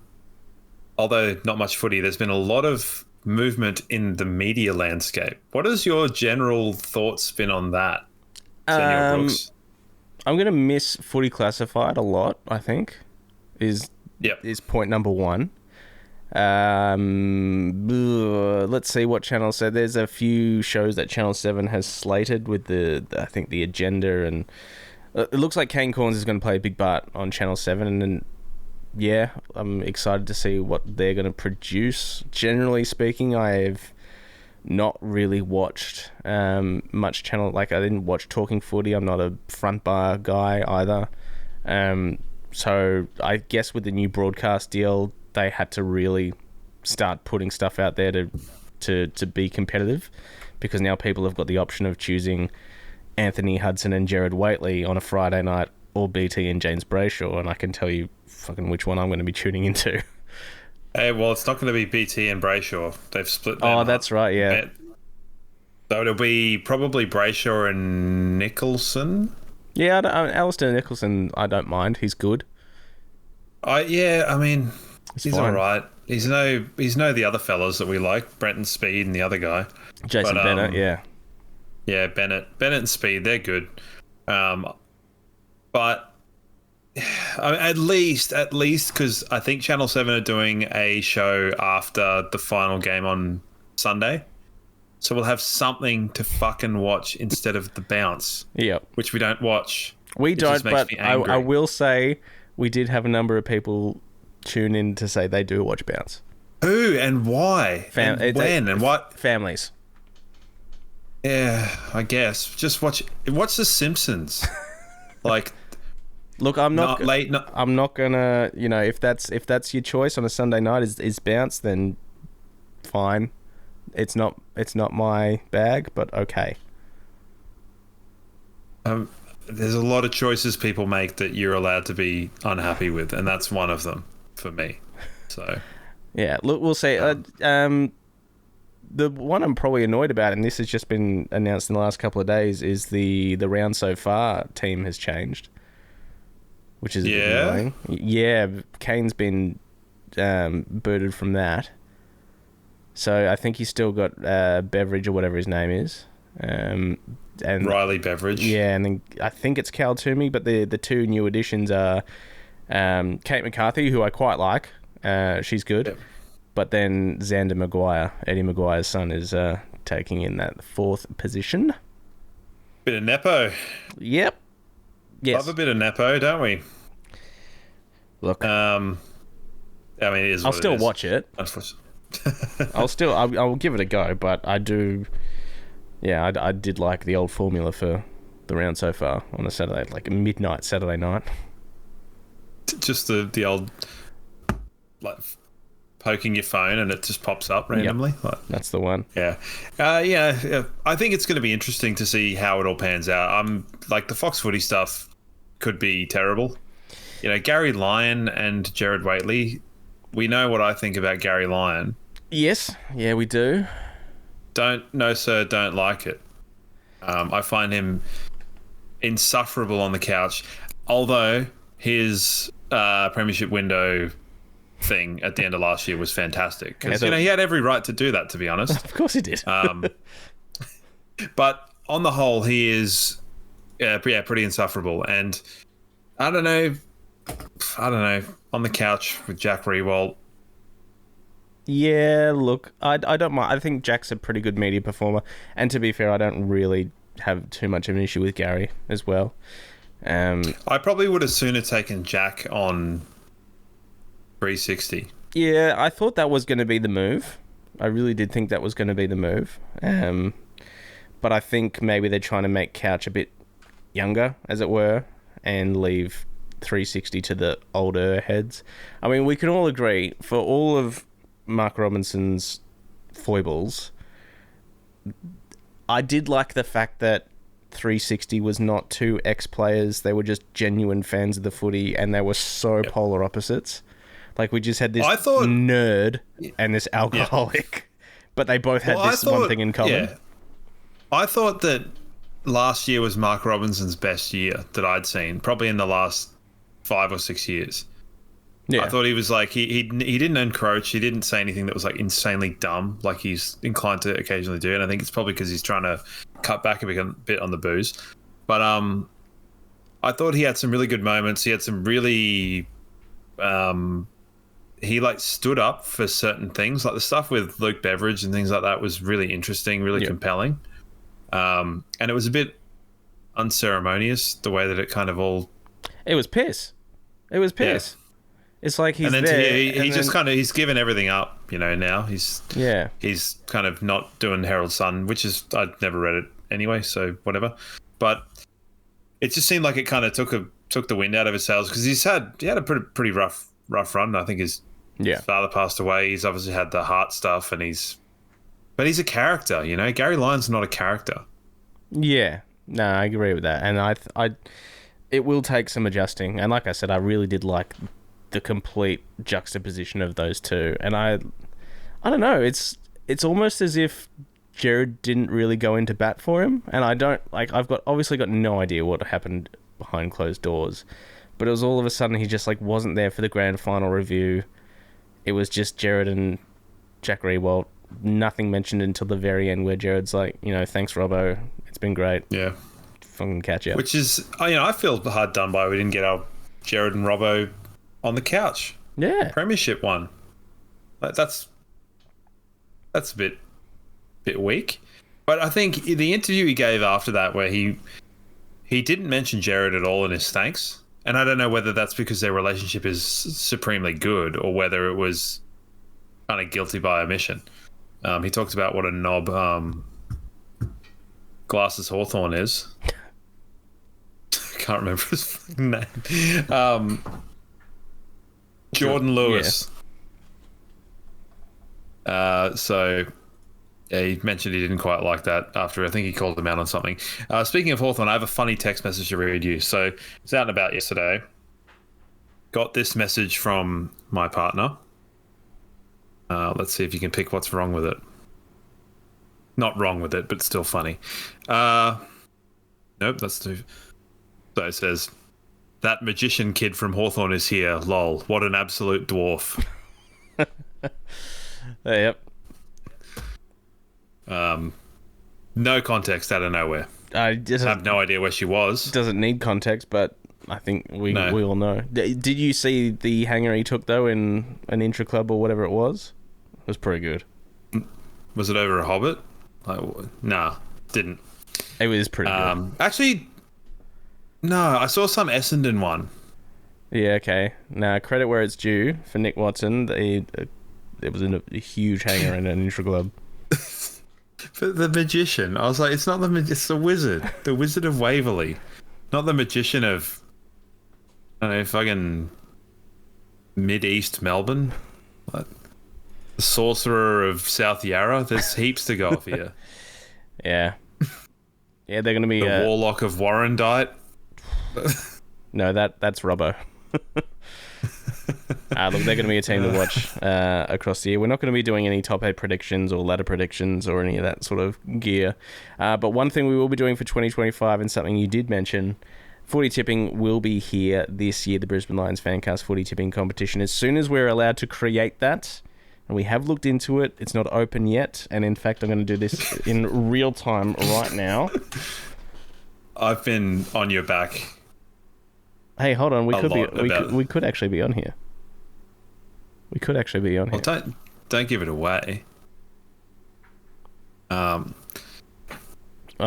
although not much footy, there's been a lot of movement in the media landscape. What has your general thoughts been on that, Senor Brooks? I'm going to miss Footy Classified a lot, I think, is point number one. Let's see what channel. So there's a few shows that Channel 7 has slated with I think the agenda, and it looks like Kane Corns is going to play a big part on Channel 7, and yeah, I'm excited to see what they're going to produce. Generally speaking, I've not really watched much channel. Like, I didn't watch Talking Footy. I'm not a front bar guy either. So I guess with the new broadcast deal, they had to really start putting stuff out there to be competitive, because now people have got the option of choosing Anthony Hudson and Jared Waitley on a Friday night, or BT and James Brayshaw, and I can tell you fucking which one I'm going to be tuning into. Hey, well, it's not going to be BT and Brayshaw. They've split them up. That's right, yeah. So it'll be probably Brayshaw and Nicholson. Yeah, Alistair Nicholson, I don't mind. He's good. He's all right. He's no the other fellas that we like, Brenton Speed and the other guy. Jason Bennett, yeah. Yeah, Bennett and Speed, they're good. But at least, because I think Channel 7 are doing a show after the final game on Sunday. So we'll have something to fucking watch instead of the bounce. Yep. Which we don't watch. We don't, but I will say we did have a number of people tune in to say they do watch bounce. Who and why? When and what? Families. Yeah, I guess. Just watch The Simpsons. Like, look, I'm not gonna, if that's your choice on a Sunday night is bounce, then fine. It's not my bag, but okay. There's a lot of choices people make that you're allowed to be unhappy with, and that's one of them for me. So yeah, look, we'll see. The one I'm probably annoyed about, and this has just been announced in the last couple of days, is the round so far team has changed, which is a bit annoying. Yeah, Kane's been booted from that. So I think he's still got Beveridge or whatever his name is. And Riley Beveridge. Yeah, and then I think it's Cal Toomey, but the two new additions are Kate McCarthy, who I quite like. She's good. Yep. But then Xander Maguire, Eddie Maguire's son, is taking in that fourth position. Bit of Nepo. Yep. Yes. Love a bit of Nepo, don't we? Look. I mean, it is what I'll still watch it. I'll give it a go, but I do. Yeah, I did like the old formula for the round so far on a Saturday, like a midnight Saturday night. Just the old, like, poking your phone and it just pops up randomly. Yep. Like, that's the one. Yeah. I think it's going to be interesting to see how it all pans out. Like, the Fox Footy stuff could be terrible. Gary Lyon and Jared Waitley. We know what I think about Gary Lyon. Yes. Yeah, we do. Don't like it. I find him insufferable on the couch. Although his premiership window thing at the end of last year was fantastic. Because he had every right to do that, to be honest. Of course he did. But on the whole, he is pretty insufferable. And I don't know, on the couch with Jack Riewoldt. Yeah, look, I don't mind. I think Jack's a pretty good media performer. And to be fair, I don't really have too much of an issue with Gary as well. I probably would have sooner taken Jack on 360. Yeah, I thought that was going to be the move. I really did think that was going to be the move. But I think maybe they're trying to make Couch a bit younger, as it were, and leave 360 to the older heads. I mean, we can all agree, for all of Mark Robinson's foibles, I did like the fact that 360 was not two ex-players. They were just genuine fans of the footy, and they were so polar opposites. Like, we just had this nerd and this alcoholic, but they both had one thing in common. Yeah. I thought that last year was Mark Robinson's best year that I'd seen, probably in the last 5 or 6 years. Yeah. I thought he was like he didn't encroach. He didn't say anything that was like insanely dumb, like he's inclined to occasionally do. And I think it's probably because he's trying to cut back a bit on the booze. But I thought he had some really good moments. He had some really he like stood up for certain things, like the stuff with Luke Beveridge and things like that was really interesting, really compelling. And it was a bit unceremonious the way that it kind of all. It was piss. Yeah. It's like he's and then there. He's given everything up, now. He's kind of not doing Herald Sun, which is, I'd never read it anyway, so whatever. But it just seemed like it kind of took the wind out of his sails because he had a pretty rough run. I think his father passed away. He's obviously had the heart stuff, but he's a character, Gary Lyon's not a character. Yeah, no, I agree with that, and it will take some adjusting. And like I said, I really did like the complete juxtaposition of those two. And I don't know. It's almost as if Jared didn't really go into bat for him. And I don't like. I've obviously got no idea what happened behind closed doors, but it was all of a sudden he just like wasn't there for the grand final review. It was just Jared and Jack Rewalt. Nothing mentioned until the very end, where Jared's like, thanks, Robbo. It's been great. Yeah. Fucking catch up. Which is, I feel hard done by. We didn't get our Jared and Robbo on the couch. Yeah. Premiership one. Like, that's a bit weak. But I think the interview he gave after that, where he didn't mention Jared at all in his thanks. And I don't know whether that's because their relationship is supremely good or whether it was kind of guilty by omission. He talked about what a knob Glasses Hawthorne is. Can't remember his name. Jordan Lewis. Yeah. He mentioned he didn't quite like that after, I think he called him out on something. Speaking of Hawthorne, I have a funny text message to read you. So I was out and about yesterday. Got this message from my partner. Let's see if you can pick what's wrong with it. Not wrong with it, but still funny. Nope, that's too... So it says, that magician kid from Hawthorne is here. Lol. What an absolute dwarf. Yep. No context out of nowhere. I have no idea where she was. Doesn't need context, but I think we all know. Did you see the hanger he took, though, in an intra-club or whatever it was? It was pretty good. Was it over a Hobbit? Nah, didn't. It was pretty good. Actually, no, I saw some Essendon one. Yeah, okay. Now, credit where it's due for Nick Watson. It was a huge hanger in an intra-club. But the magician, I was like, it's not it's the wizard. The Wizard of Waverley. Not the magician of, I don't know, fucking mid-east Melbourne. Like, the sorcerer of South Yarra. There's heaps to go off here. Yeah. Yeah, they're going to be... The Warlock of Warrandyte. No, that's Robbo. Look, they're going to be a team to watch across the year. We're not going to be doing any top 8 predictions or ladder predictions or any of that sort of gear. But one thing we will be doing for 2025, and something you did mention, footy tipping will be here this year, the Brisbane Lions Fancast footy tipping competition. As soon as we're allowed to create that, and we have looked into it, it's not open yet. And in fact, I'm going to do this in real time right now. I've been on your back. Hey, hold on. We could actually be on here. We could actually be on here. Well, don't give it away. Oh,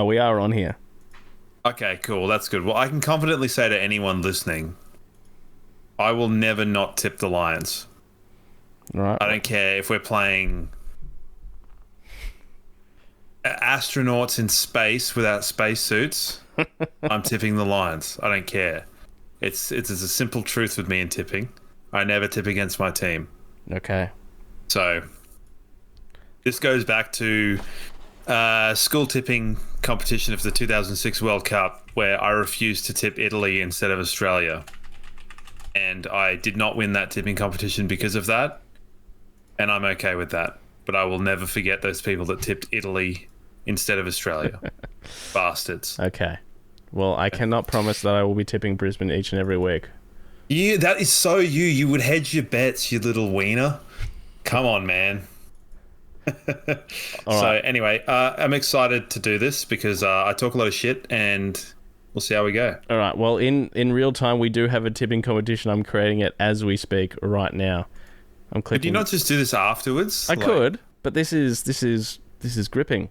we are on here. Okay, cool. That's good. Well, I can confidently say to anyone listening, I will never not tip the Lions. Right. I don't care if we're playing astronauts in space without spacesuits. I'm tipping the Lions. I don't care. It's a simple truth with me in tipping. I never tip against my team. Okay. So this goes back to school tipping competition of the 2006 World Cup, where I refused to tip Italy instead of Australia. And I did not win that tipping competition because of that. And I'm okay with that. But I will never forget those people that tipped Italy instead of Australia. Bastards. Okay. Well, I cannot promise that I will be tipping Brisbane each and every week. That is so you. You would hedge your bets, you little wiener. Come on, man. So anyway, I'm excited to do this because I talk a lot of shit and we'll see how we go. All right. Well, in real time, we do have a tipping competition. I'm creating it as we speak right now. I'm clicking. Could you not just do this afterwards? I could, but this is gripping.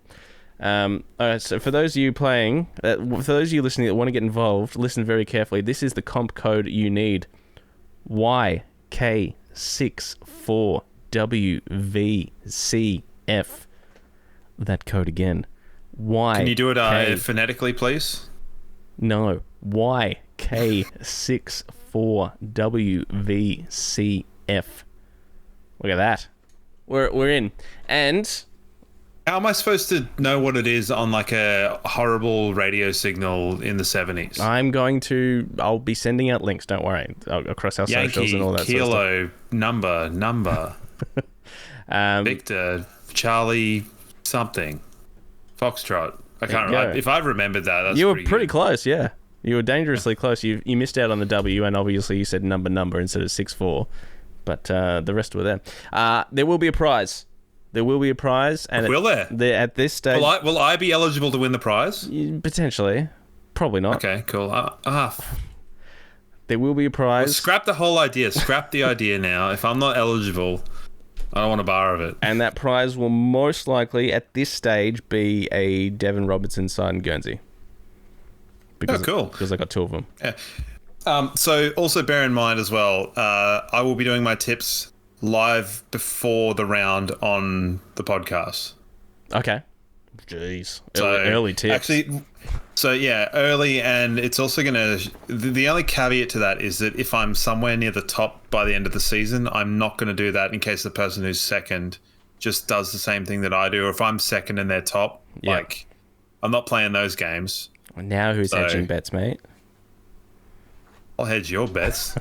All right, so for those of you playing, for those of you listening that want to get involved, listen very carefully. This is the comp code you need. YK64WVCF. That code again. Can you do it phonetically, please? No. YK64WVCF. Look at that. We're in. And how am I supposed to know what it is on like a horrible radio signal in the 70s? I'll be sending out links, don't worry, across our socials and all that Kilo, sort of stuff. number. Victor, Charlie, something. Foxtrot. I can't remember. If I remembered that, that's you were pretty close, yeah. You were dangerously close. You missed out on the W, and obviously you said number instead of 64. But the rest were there. There will be a prize. And will there? At this stage, will I be eligible to win the prize? Potentially, probably not. Okay, cool. There will be a prize. Well, scrap the whole idea. Scrap the idea now. If I'm not eligible, I don't want a bar of it. And that prize will most likely, at this stage, be a Devon Robertson signed Guernsey. Cool. Because I got 2 of them. Yeah. So also bear in mind as well, I will be doing my tips live before the round on the podcast. Okay. Jeez. Early tips. Actually, early, and it's also going to... The only caveat to that is that if I'm somewhere near the top by the end of the season, I'm not going to do that in case the person who's second just does the same thing that I do. Or if I'm second and they're top, I'm not playing those games. Now who's hedging bets, mate? I'll hedge your bets.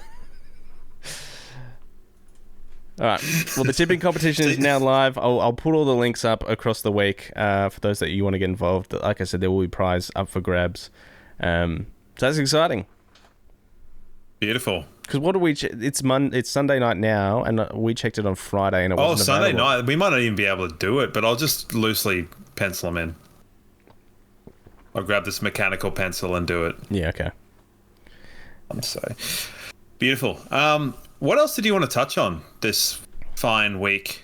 All right. Well, the tipping competition is now live. I'll put all the links up across the week for those that you want to get involved. Like I said, there will be prize up for grabs. So that's exciting. Beautiful. Because what do we? It's Sunday night now, and we checked it on Friday, and it wasn't Sunday available. night. We might not even be able to do it, but I'll just loosely pencil them in. I'll grab this mechanical pencil and do it. Yeah. Okay. So beautiful. What else did you want to touch on this fine week?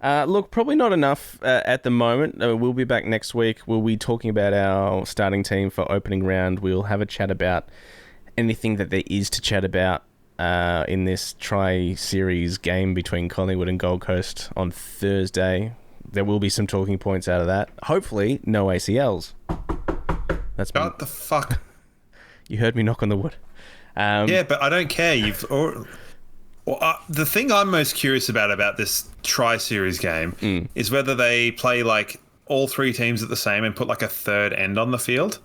Look, probably not enough at the moment. We'll be back next week. We'll be talking about our starting team for opening round. We'll have a chat about anything that there is to chat about in this tri-series game between Collingwood and Gold Coast on Thursday. There will be some talking points out of that. Hopefully, no ACLs. What the fuck? You heard me knock on the wood. Yeah, but I don't care. The thing I'm most curious about this tri-series game is whether they play like all 3 teams at the same and put like a third end on the field.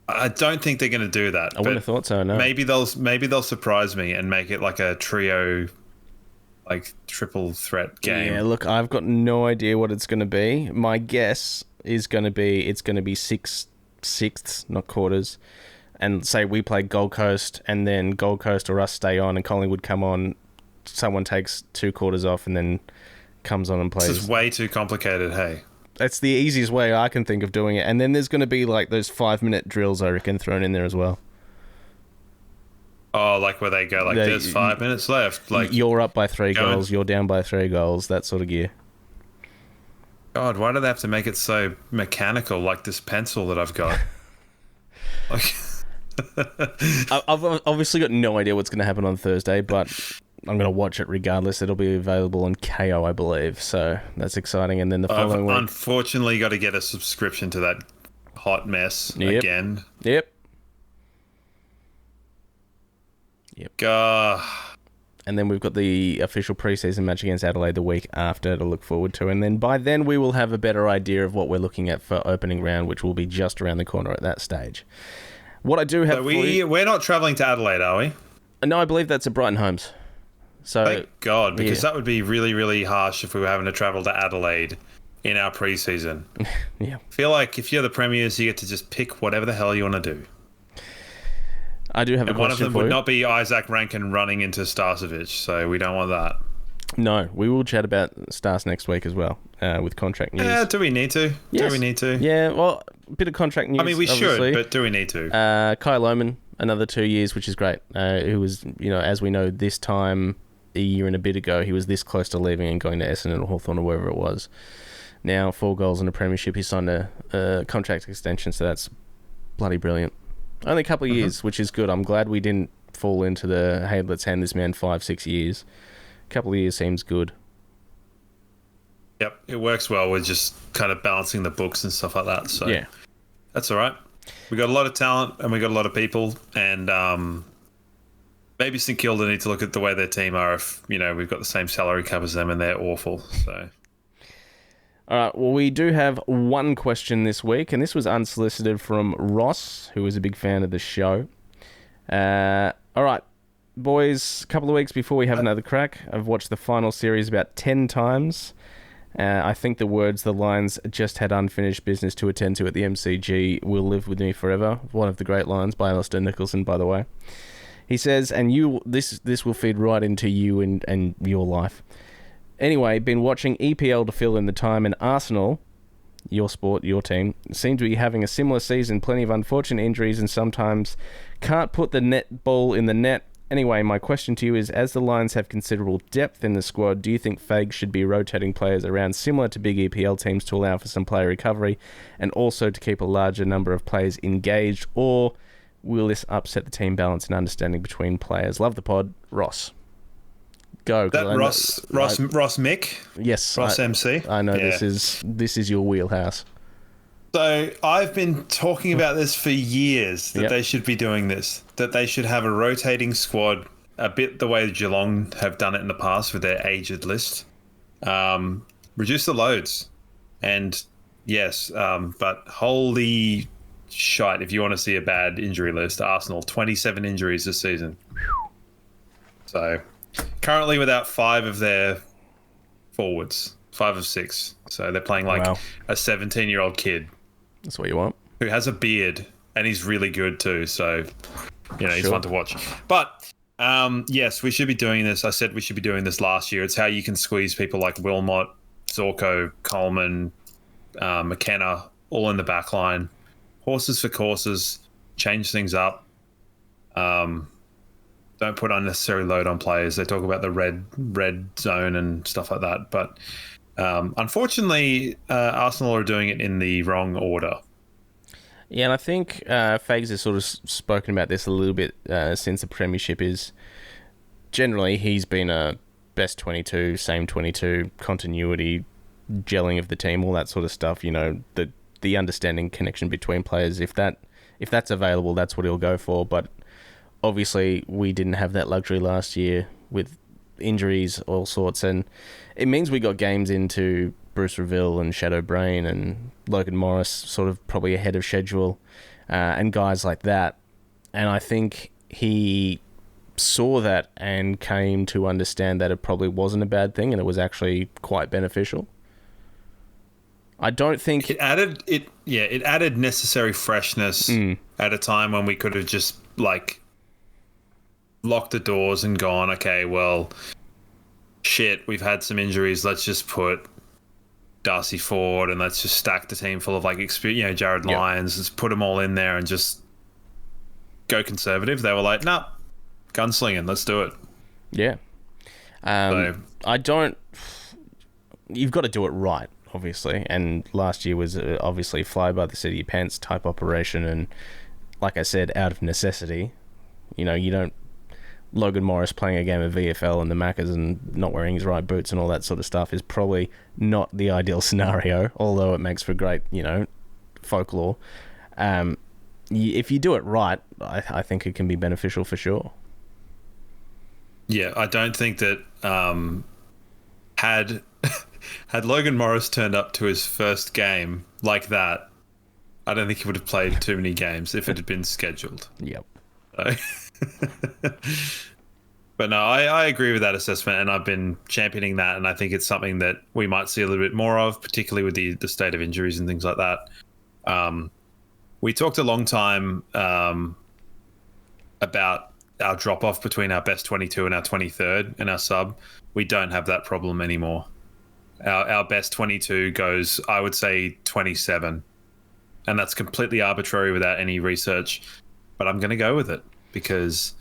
I don't think they're going to do that. I wouldn't have thought so. No. Maybe they'll surprise me and make it like a trio, like triple threat game. Yeah. Look, I've got no idea what it's going to be. My guess is going to be it's going to be sixths, not quarters. And say we play Gold Coast, and then Gold Coast or us stay on, and Collingwood come on. Someone takes 2 quarters off, and then comes on and plays. This is way too complicated. Hey, that's the easiest way I can think of doing it. And then there's going to be like those 5-minute drills, I reckon, thrown in there as well. Oh, like where they go like there's 5 minutes left. Like you're up by 3 goals, you're down by 3 goals, that sort of gear. God, why do they have to make it so mechanical, like this pencil that I've got? Like. I've obviously got no idea what's going to happen on Thursday, but I'm going to watch it regardless. It'll be available on KO, I believe, so that's exciting. And then the following week... unfortunately got to get a subscription to that hot mess again. Yep. And then we've got the official preseason match against Adelaide the week after to look forward to. And then by then we will have a better idea of what we're looking at for opening round, which will be just around the corner at that stage. What I do have... So we're not travelling to Adelaide, are we? No, I believe that's at Brighton Homes. So, thank God, because that would be really, really harsh if we were having to travel to Adelaide in our preseason. Yeah. I feel like if you're the premiers, you get to just pick whatever the hell you want to do. I do have a And one of question them for would you. not be Isaac Rankin running into Starcevic, so we don't want that. No, we will chat about Stars next week as well, with contract news. Yeah, do we need to? Yes. Do we need to? Yeah, well, a bit of contract news. I mean, we obviously. should, but do we need to? Kai Lohmann, another 2 years, which is great. Who was, as we know, this time a year and a bit ago, he was this close to leaving and going to Essendon or Hawthorn or wherever it was. Now, 4 goals in a premiership. He signed a contract extension, so that's bloody brilliant. Only a couple of years, which is good. I'm glad we didn't fall into the, hey, let's hand this man 5-6 years. A couple of years seems good. Yep, it works well with just kind of balancing the books and stuff like that. So Yeah. that's all right. We got a lot of talent and we got a lot of people, and maybe St Kilda need to look at the way their team are. If we've got the same salary cap as them and they're awful. So All right, well, we do have one question this week, and this was unsolicited from Ross, who is a big fan of the show. All right, boys, a couple of weeks before we have another crack, I've watched the final series about 10 times. I think the words the Lions just had unfinished business to attend to at the MCG will live with me forever. One of the great lines by Alistair Nicholson, by the way. He says, and this will feed right into you and your life. Anyway, been watching EPL to fill in the time, and Arsenal, your sport, your team, seem to be having a similar season. Plenty of unfortunate injuries and sometimes can't put the net ball in the net. Anyway, my question to you is, as the Lions have considerable depth in the squad, do you think Fags should be rotating players around similar to big EPL teams to allow for some player recovery and also to keep a larger number of players engaged, or will this upset the team balance and understanding between players? Love the pod, Ross. Go. that Ross Mick. Yes. Ross MC. I know Yeah. this is your wheelhouse. So I've been talking about this for years, that Yep. they should be doing this, that they should have a rotating squad, a bit the way Geelong have done it in the past with their aged list. Reduce the loads. And yes, but holy shite, if you want to see a bad injury list, Arsenal, 27 injuries this season. So currently without 5 of their forwards, 5 of 6. So they're playing like Wow. a 17-year-old kid That's what you want. who has a beard, and he's really good too. So, he's Sure. fun to watch. But yes, we should be doing this. I said we should be doing this last year. It's how you can squeeze people like Wilmot, Zorko, Coleman, McKenna, all in the back line. Horses for courses. Change things up. Don't put unnecessary load on players. They talk about the red zone and stuff like that. But unfortunately, Arsenal are doing it in the wrong order. Yeah, and I think Fags has sort of spoken about this a little bit since the premiership is generally he's been a best 22, same 22, continuity, gelling of the team, all that sort of stuff, the understanding connection between players. If that's available, that's what he'll go for. But obviously we didn't have that luxury last year with injuries, all sorts, and it means we got games into Bruce Reville and Shadow Brain and Logan Morris sort of probably ahead of schedule, and guys like that. And I think he saw that and came to understand that it probably wasn't a bad thing and it was actually quite beneficial. I don't think it added necessary freshness at a time when we could have just locked the doors and gone, okay, well, shit, we've had some injuries. Let's just put Darcy forward and let's just stack the team full of experience, Jared Lyons. Let's put them all in there and just go conservative. They were like, nah, gunslinging, let's do it. Yeah. You've got to do it right, obviously. And last year was obviously fly by the seat of your pants type operation. And like I said, out of necessity, you don't Logan Morris playing a game of VFL in the Maccas and not wearing his right boots and all that sort of stuff is probably not the ideal scenario, although it makes for great, folklore. If you do it right, I think it can be beneficial for sure. Yeah, I don't think that had Logan Morris turned up to his first game like that, I don't think he would have played too many games if it had been scheduled. Yep. But no, I agree with that assessment, and I've been championing that, and I think it's something that we might see a little bit more of, particularly with the state of injuries and things like that. We talked a long time about our drop off between our best 22 and our 23rd and our sub. We don't have that problem anymore. Our best 22 goes, I would say, 27. And that's completely arbitrary without any research. But I'm going to go with it because,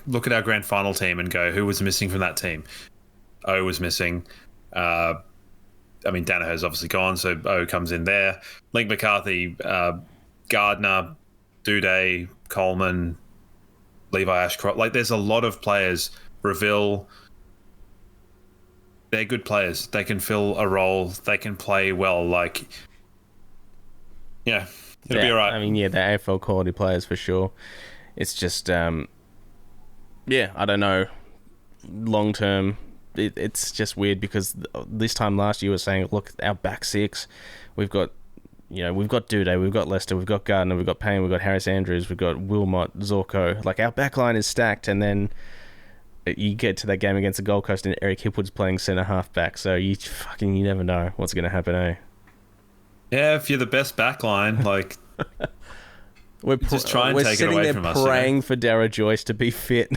look at our grand final team and go, who was missing from that team? O was missing. Danaher's obviously gone, so O comes in there. Link McCarthy, Gardner, Duday, Coleman, Levi Ashcroft. Like, there's a lot of players. Reville. They're good players. They can fill a role. They can play well. Like, it'll be all right. They're AFL quality players for sure. It's just, I don't know. Long term, it's just weird because this time last year we were saying, look, our back six, we've got Duday, we've got Lester, we've got Gardner, we've got Payne, we've got Harris Andrews, we've got Wilmot, Zorko. Like, our back line is stacked, and then you get to that game against the Gold Coast and Eric Hipwood's playing centre half back, so you never know what's going to happen, eh? Yeah, if you're the best back line, like, just try and take it away from us. We're sitting there praying for Darragh Joyce to be fit.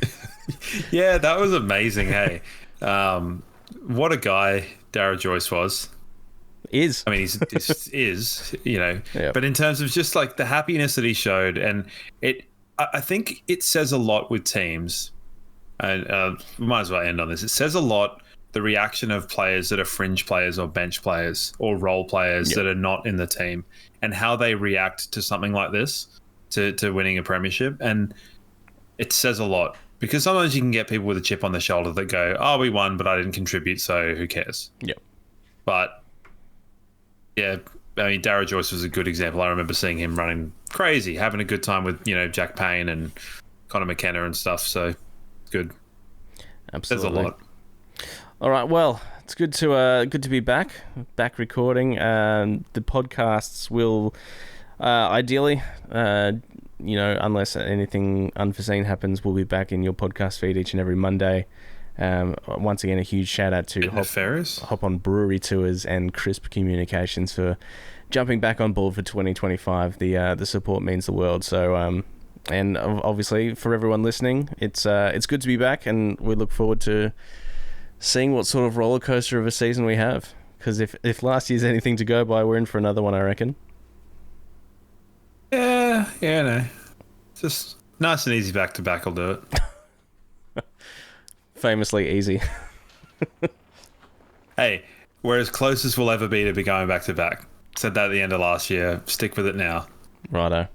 Yeah, that was amazing, hey. What a guy Darragh Joyce was. Is. I mean, he's Yep. But in terms of just like the happiness that he showed, and I think it says a lot with teams, and we might as well end on this. It says a lot, the reaction of players that are fringe players or bench players or role players that are not in the team, and how they react to something like this, to winning a premiership. And it says a lot, because sometimes you can get people with a chip on their shoulder that go, oh, we won, but I didn't contribute, so who cares? Yep. But yeah, I mean, Darragh Joyce was a good example. I remember seeing him running crazy, having a good time with, Jack Payne and Connor McKenna and stuff. So good. Absolutely. There's a lot. All right. Well, it's good to be back recording. The podcasts will ideally, unless anything unforeseen happens, we'll be back in your podcast feed each and every Monday. Once again, a huge shout out to Hop On Brewery Tours and Crisp Communications for jumping back on board for 2025. The support means the world. So, and obviously for everyone listening, it's good to be back, and we look forward to seeing what sort of roller coaster of a season we have. Because if last year's anything to go by, we're in for another one, I reckon. Yeah, no, just nice and easy back to back will do it. Famously easy. Hey, we're as close as we'll ever be to be going back to back. Said that at the end of last year. Stick with it now. Righto.